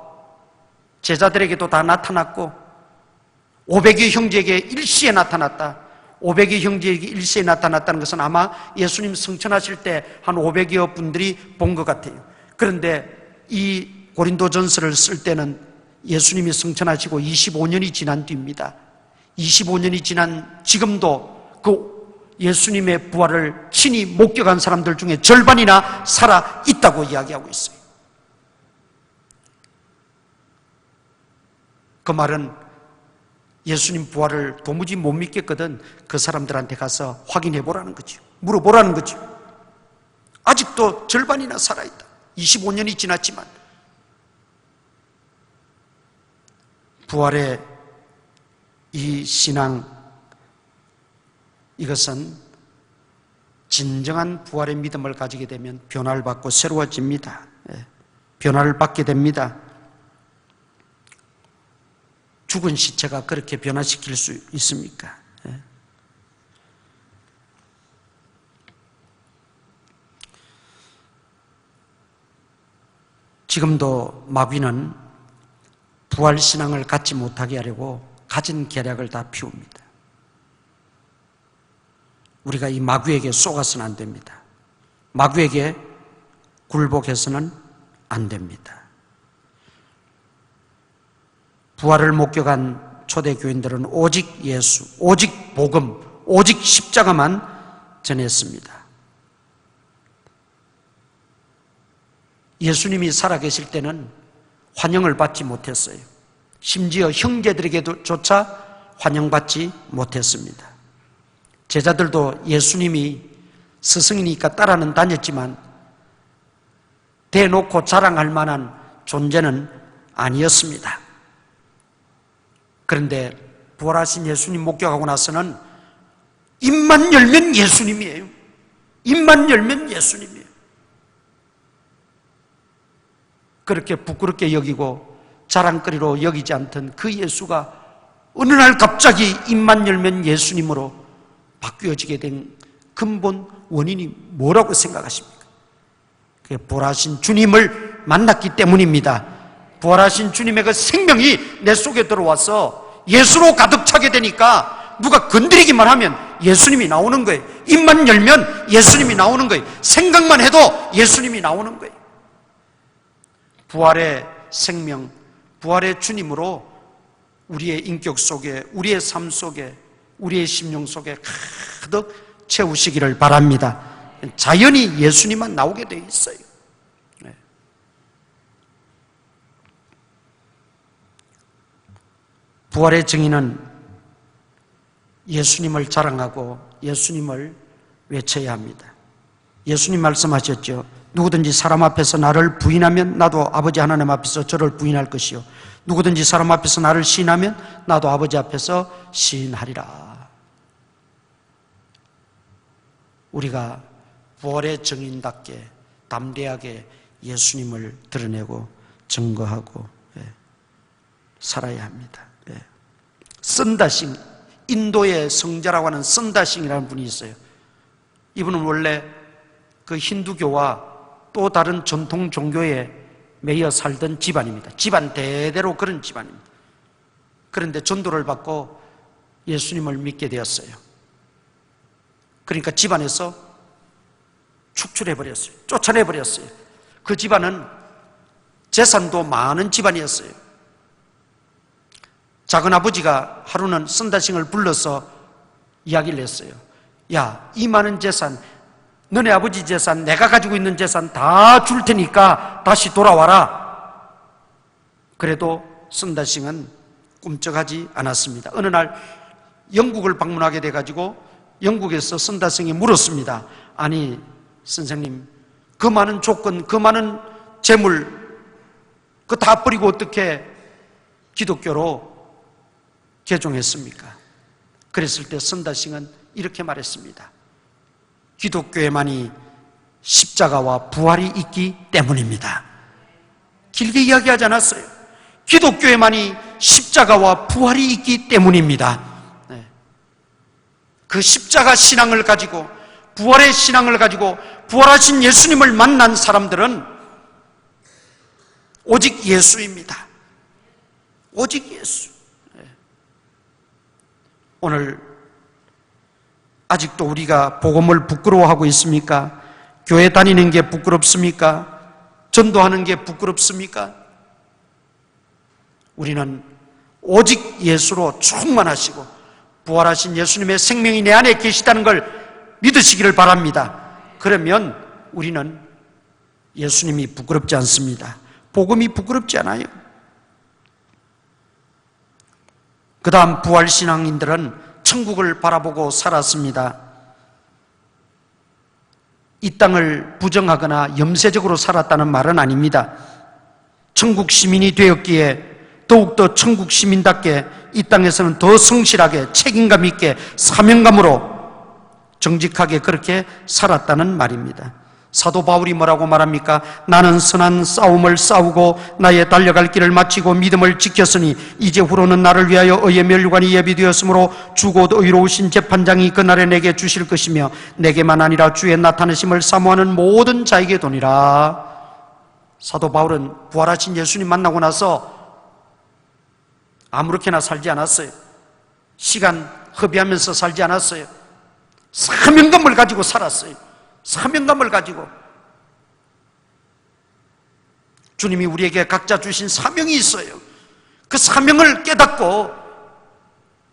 제자들에게도 다 나타났고 500여 형제에게 일시에 나타났다. 500여 형제에게 일시에 나타났다는 것은 아마 예수님 승천하실 때 한 500여 분들이 본 것 같아요. 그런데 이 고린도전서를 쓸 때는 예수님이 승천하시고 25년이 지난 뒤입니다. 25년이 지난 지금도 그 예수님의 부활을 친히 목격한 사람들 중에 절반이나 살아 있다고 이야기하고 있어요. 그 말은 예수님 부활을 도무지 못 믿겠거든 그 사람들한테 가서 확인해 보라는 거죠. 물어보라는 거죠. 아직도 절반이나 살아있다. 25년이 지났지만. 부활의 이 신앙, 이것은 진정한 부활의 믿음을 가지게 되면 변화를 받고 새로워집니다. 변화를 받게 됩니다. 죽은 시체가 그렇게 변화시킬 수 있습니까? 지금도 마귀는 부활신앙을 갖지 못하게 하려고 가진 계략을 다 피웁니다. 우리가 이 마귀에게 속아서는 안 됩니다. 마귀에게 굴복해서는 안 됩니다. 부활을 목격한 초대교인들은 오직 예수, 오직 복음, 오직 십자가만 전했습니다. 예수님이 살아계실 때는 환영을 받지 못했어요. 심지어 형제들에게조차 환영받지 못했습니다. 제자들도 예수님이 스승이니까 따라는 다녔지만 대놓고 자랑할 만한 존재는 아니었습니다. 그런데 부활하신 예수님 목격하고 나서는 입만 열면 예수님이에요. 입만 열면 예수님이에요. 그렇게 부끄럽게 여기고 자랑거리로 여기지 않던 그 예수가 어느 날 갑자기 입만 열면 예수님으로 바뀌어지게 된 근본 원인이 뭐라고 생각하십니까? 그게 부활하신 주님을 만났기 때문입니다. 부활하신 주님의 그 생명이 내 속에 들어와서 예수로 가득 차게 되니까 누가 건드리기만 하면 예수님이 나오는 거예요. 입만 열면 예수님이 나오는 거예요. 생각만 해도 예수님이 나오는 거예요. 부활의 생명, 부활의 주님으로 우리의 인격 속에, 우리의 삶 속에, 우리의 심령 속에 가득 채우시기를 바랍니다. 자연히 예수님만 나오게 되어 있어요. 부활의 증인은 예수님을 자랑하고 예수님을 외쳐야 합니다. 예수님 말씀하셨죠. 누구든지 사람 앞에서 나를 부인하면 나도 아버지 하나님 앞에서 저를 부인할 것이요, 누구든지 사람 앞에서 나를 시인하면 나도 아버지 앞에서 시인하리라. 우리가 부활의 증인답게 담대하게 예수님을 드러내고 증거하고 살아야 합니다. 선다싱, 인도의 성자라고 하는 선다싱이라는 분이 있어요. 이분은 원래 그 힌두교와 또 다른 전통 종교에 매여 살던 집안입니다. 집안 대대로 그런 집안입니다. 그런데 전도를 받고 예수님을 믿게 되었어요. 그러니까 집안에서 축출해버렸어요. 쫓아내버렸어요. 그 집안은 재산도 많은 집안이었어요. 작은아버지가 하루는 선다싱을 불러서 이야기를 했어요. 야, 이 많은 재산, 너네 아버지 재산, 내가 가지고 있는 재산 다 줄 테니까 다시 돌아와라. 그래도 선다싱은 꿈쩍하지 않았습니다. 어느 날 영국을 방문하게 돼가지고 영국에서 선다싱이 물었습니다. 아니 선생님, 그 많은 조건, 그 많은 재물 그거 다 버리고 어떻게 기독교로 개종했습니까? 그랬을 때 선다싱은 이렇게 말했습니다. 기독교에만이 십자가와 부활이 있기 때문입니다. 길게 이야기하지 않았어요. 기독교에만이 십자가와 부활이 있기 때문입니다. 그 십자가 신앙을 가지고, 부활의 신앙을 가지고 부활하신 예수님을 만난 사람들은 오직 예수입니다. 오직 예수. 오늘 아직도 우리가 복음을 부끄러워하고 있습니까? 교회 다니는 게 부끄럽습니까? 전도하는 게 부끄럽습니까? 우리는 오직 예수로 충만하시고 부활하신 예수님의 생명이 내 안에 계시다는 걸 믿으시기를 바랍니다. 그러면 우리는 예수님이 부끄럽지 않습니다. 복음이 부끄럽지 않아요. 그 다음 부활신앙인들은 천국을 바라보고 살았습니다. 이 땅을 부정하거나 염세적으로 살았다는 말은 아닙니다. 천국 시민이 되었기에 더욱더 천국 시민답게 이 땅에서는 더 성실하게 책임감 있게 사명감으로 정직하게 그렇게 살았다는 말입니다. 사도 바울이 뭐라고 말합니까? 나는 선한 싸움을 싸우고 나의 달려갈 길을 마치고 믿음을 지켰으니 이제후로는 나를 위하여 의의 면류관이 예비되었으므로 주 곧 의로우신 재판장이 그날에 내게 주실 것이며 내게만 아니라 주의 나타내심을 사모하는 모든 자에게 도니라. 사도 바울은 부활하신 예수님 만나고 나서 아무렇게나 살지 않았어요. 시간 허비하면서 살지 않았어요. 사명감을 가지고 살았어요. 사명감을 가지고. 주님이 우리에게 각자 주신 사명이 있어요. 그 사명을 깨닫고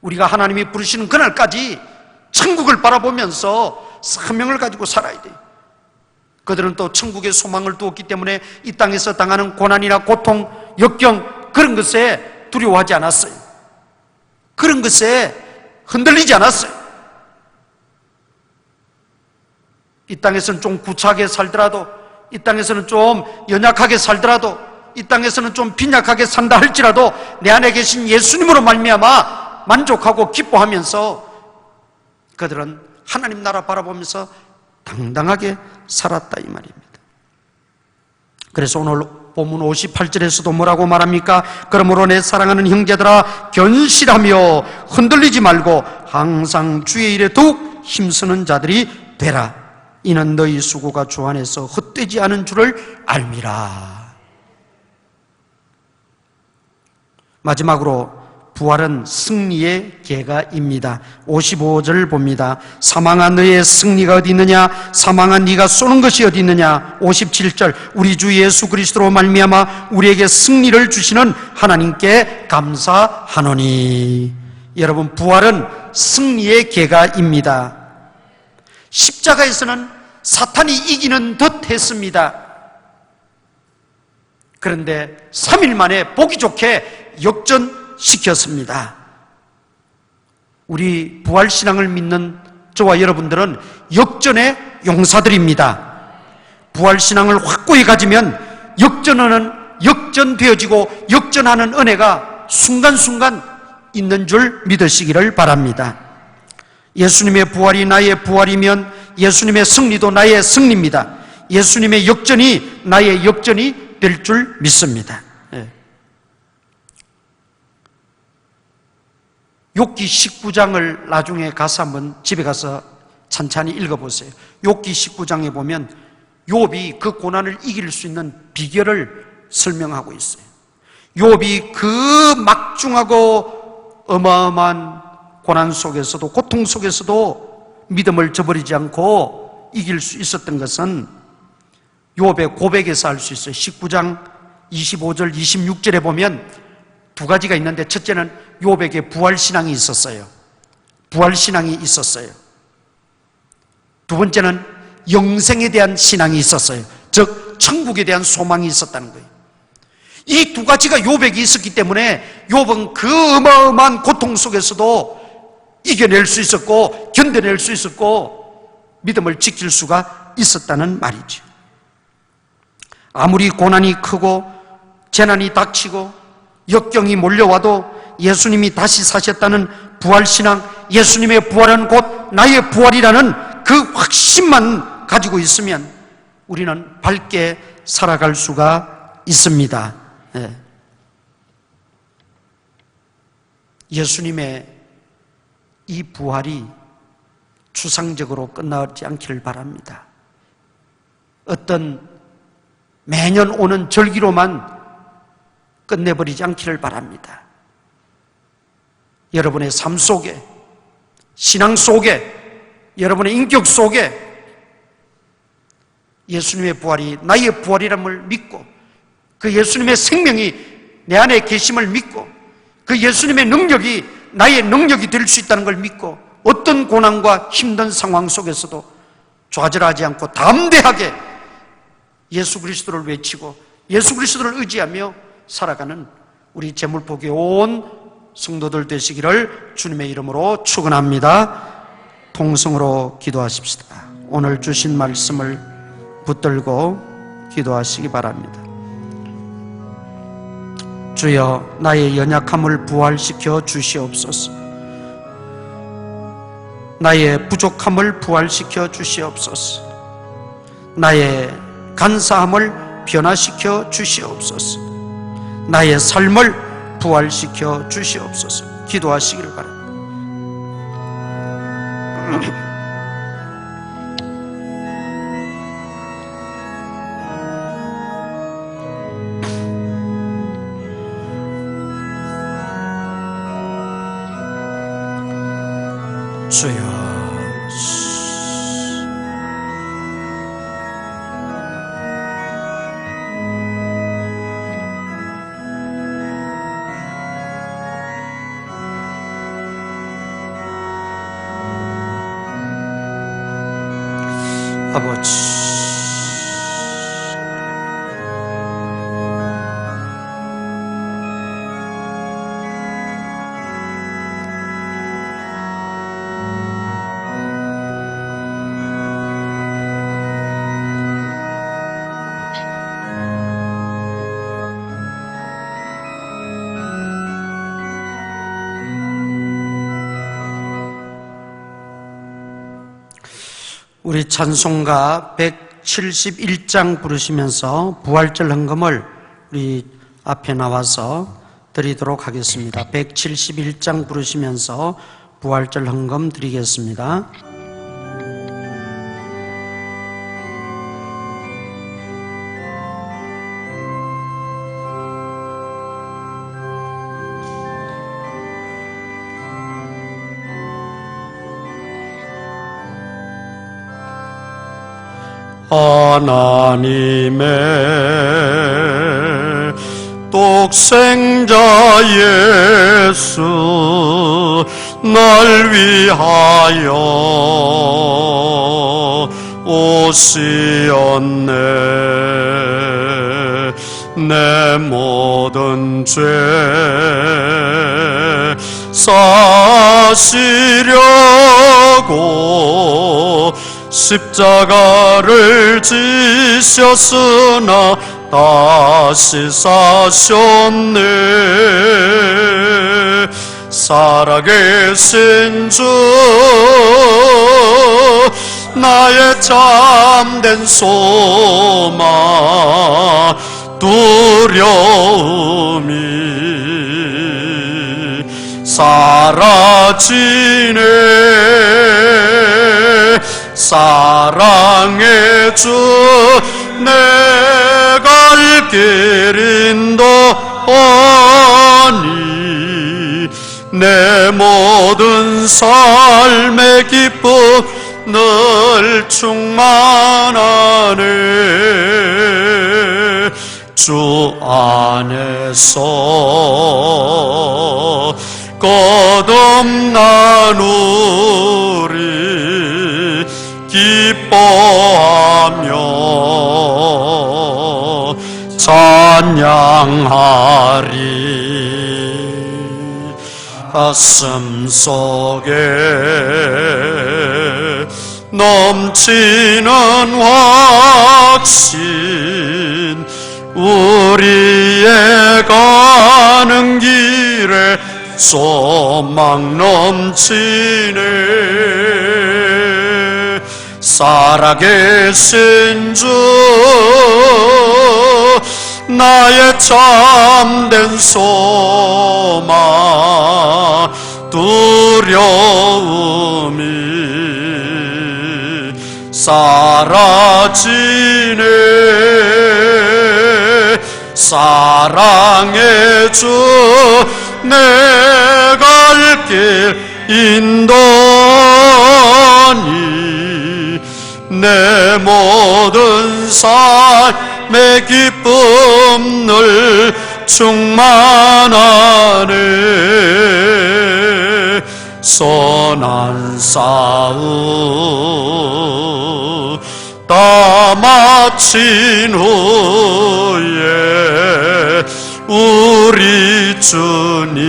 우리가 하나님이 부르시는 그날까지 천국을 바라보면서 사명을 가지고 살아야 돼요. 그들은 또 천국의 소망을 두었기 때문에 이 땅에서 당하는 고난이나 고통, 역경 그런 것에 두려워하지 않았어요. 그런 것에 흔들리지 않았어요. 이 땅에서는 좀 구차하게 살더라도, 이 땅에서는 좀 연약하게 살더라도 이 땅에서는 좀 빈약하게 산다 할지라도 내 안에 계신 예수님으로 말미암아 만족하고 기뻐하면서 그들은 하나님 나라 바라보면서 당당하게 살았다 이 말입니다. 그래서 오늘 본문 58절에서도 뭐라고 말합니까? 그러므로 내 사랑하는 형제들아 견실하며 흔들리지 말고 항상 주의 일에 더욱 힘쓰는 자들이 되라. 이는 너희 수고가 주 안에서 헛되지 않은 줄을 알미라. 마지막으로 부활은 승리의 계가입니다. 55절 봅니다. 사망아 너의 승리가 어디 있느냐? 사망아 네가 쏘는 것이 어디 있느냐? 57절 우리 주 예수 그리스도로 말미암아 우리에게 승리를 주시는 하나님께 감사하노니. 여러분, 부활은 승리의 계가입니다. 십자가에서는 사탄이 이기는 듯 했습니다. 그런데 3일 만에 보기 좋게 역전시켰습니다. 우리 부활신앙을 믿는 저와 여러분들은 역전의 용사들입니다. 부활신앙을 확고히 가지면 역전되어지고 역전하는 은혜가 순간순간 있는 줄 믿으시기를 바랍니다. 예수님의 부활이 나의 부활이면 예수님의 승리도 나의 승리입니다. 예수님의 역전이 나의 역전이 될 줄 믿습니다. 욥기 19장을 나중에 가서 한번 집에 가서 찬찬히 읽어보세요. 욥기 19장에 보면 욥이 그 고난을 이길 수 있는 비결을 설명하고 있어요. 욥이 그 막중하고 어마어마한 고난 속에서도 고통 속에서도 믿음을 저버리지 않고 이길 수 있었던 것은 욥의 고백에서 알 수 있어요. 19장 25절 26절에 보면 두 가지가 있는데, 첫째는 욥에게 부활신앙이 있었어요. 부활신앙이 있었어요. 두 번째는 영생에 대한 신앙이 있었어요. 즉 천국에 대한 소망이 있었다는 거예요. 이 두 가지가 욥에게 있었기 때문에 욥은 그 어마어마한 고통 속에서도 이겨낼 수 있었고 견뎌낼 수 있었고 믿음을 지킬 수가 있었다는 말이죠. 아무리 고난이 크고 재난이 닥치고 역경이 몰려와도 예수님이 다시 사셨다는 부활신앙, 예수님의 부활은 곧 나의 부활이라는 그 확신만 가지고 있으면 우리는 밝게 살아갈 수가 있습니다. 예수님의 이 부활이 추상적으로 끝나지 않기를 바랍니다. 어떤 매년 오는 절기로만 끝내버리지 않기를 바랍니다. 여러분의 삶 속에, 신앙 속에, 여러분의 인격 속에 예수님의 부활이 나의 부활이람을 믿고 그 예수님의 생명이 내 안에 계심을 믿고 그 예수님의 능력이 나의 능력이 될 수 있다는 걸 믿고 어떤 고난과 힘든 상황 속에서도 좌절하지 않고 담대하게 예수 그리스도를 외치고 예수 그리스도를 의지하며 살아가는 우리 제물포교회 온 성도들 되시기를 주님의 이름으로 축원합니다. 통성으로 기도하십시다. 오늘 주신 말씀을 붙들고 기도하시기 바랍니다. 주여, 나의 연약함을 부활시켜 주시옵소서. 나의 부족함을 부활시켜 주시옵소서. 나의 간사함을 변화시켜 주시옵소서. 나의 삶을 부활시켜 주시옵소서. 기도하시기를 바랍니다. 주여, 아버지, 우리 찬송가 171장 부르시면서 부활절 헌금을 우리 앞에 나와서 드리도록 하겠습니다. 171장 부르시면서 부활절 헌금 드리겠습니다. 하나님의 독생자 예수 날 위하여 오시었네. 내 모든 죄 사시려고 십자가를 지셨으나 다시 사셨네. 살아계신 주 나의 참된 소망 두려움이 사라지네. 사랑의 주 내 갈 길 인도하니 내 모든 삶의 기쁨 늘 충만하네. 주 안에서 거듭나누리 기뻐하며 찬양하리. 가슴 속에 넘치는 확신 우리의 가는 길에 소망 넘치네. 살아계신 주 나의 참된 소망 두려움이 사라지네. 사랑의 주 내 갈 길 인도하니 내 모든 삶의 기쁨 늘 충만하네. 선한 싸움 다 마친 후에 우리 주님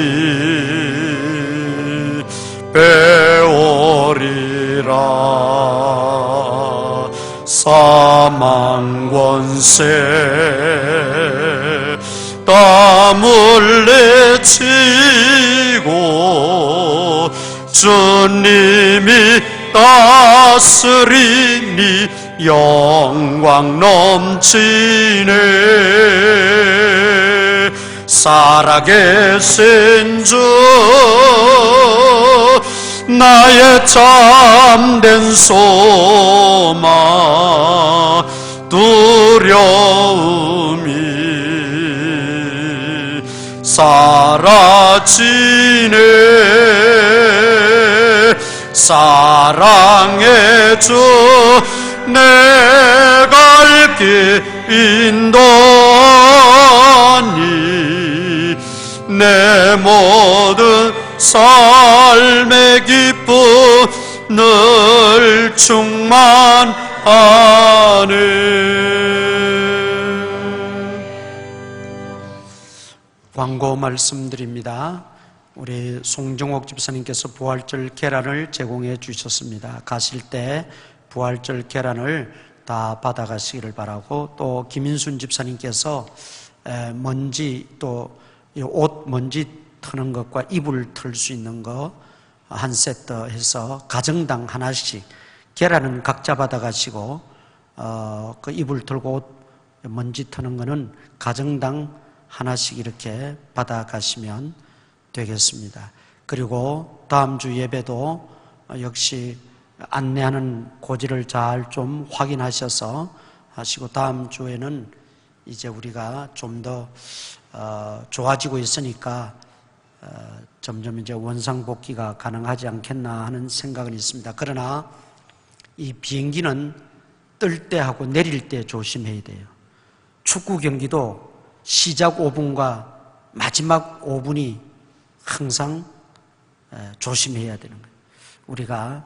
배우리라. 사망 권세 땀을 내치고 주님이 다스리니 영광 넘치네. 살아계신 주 나의 참된 소망 두려움이 사라지네. 사랑의 주 내 갈 길 인도하니 내 모든 삶의 기쁨 늘 충만하네. 광고 말씀드립니다. 우리 송정옥 집사님께서 부활절 계란을 제공해 주셨습니다. 가실 때 부활절 계란을 다 받아가시기를 바라고, 또 김인순 집사님께서 먼지, 또 옷 먼지 트는 것과 이불 틀 수 있는 거 한 세트 해서 가정당 하나씩 계란은 각자 받아가시고 그 이불 털고 옷 먼지 트는 거는 가정당 하나씩 이렇게 받아가시면 되겠습니다. 그리고 다음 주 예배도 역시 안내하는 고지를 잘 좀 확인하셔서 하시고, 다음 주에는 이제 우리가 좀 더 좋아지고 있으니까 점점 이제 원상복귀가 가능하지 않겠나 하는 생각은 있습니다. 그러나 이 비행기는 뜰 때 하고 내릴 때 조심해야 돼요. 축구 경기도 시작 5분과 마지막 5분이 항상 조심해야 되는 거예요. 우리가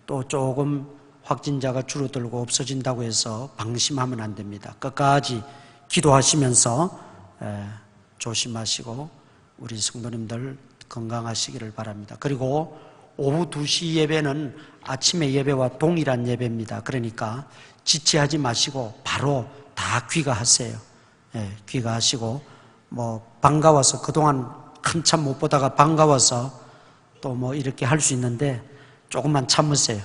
또 조금 확진자가 줄어들고 없어진다고 해서 방심하면 안 됩니다. 끝까지 기도하시면서 조심하시고 우리 성도님들 건강하시기를 바랍니다. 그리고 오후 2시 예배는 아침의 예배와 동일한 예배입니다. 그러니까 지체하지 마시고 바로 다 귀가하세요. 귀가하시고 반가워서 그동안 한참 못 보다가 반가워서 또 이렇게 할 수 있는데 조금만 참으세요.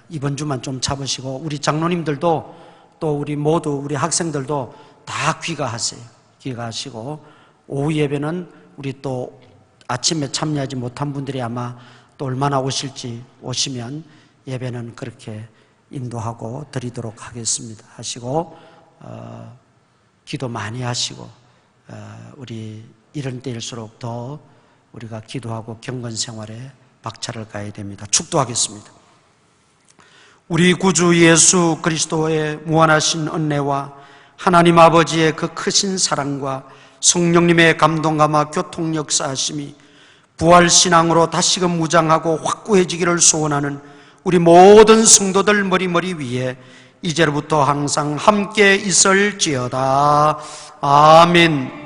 이번 주만 좀 참으시고, 우리 장로님들도 또 우리 모두 우리 학생들도 다 귀가하세요. 귀가하시고, 오후 예배는 우리 또 아침에 참여하지 못한 분들이 아마 또 얼마나 오실지 오시면 예배는 그렇게 인도하고 드리도록 하겠습니다. 하시고 기도 많이 하시고 우리 이런 때일수록 더 우리가 기도하고 경건 생활에 박차를 가야 됩니다. 축도하겠습니다. 우리 구주 예수 그리스도의 무한하신 은혜와 하나님 아버지의 그 크신 사랑과 성령님의 감동감화 교통 역사하심이 부활신앙으로 다시금 무장하고 확고해지기를 소원하는 우리 모든 성도들 머리 위에 이제로부터 항상 함께 있을지어다. 아멘.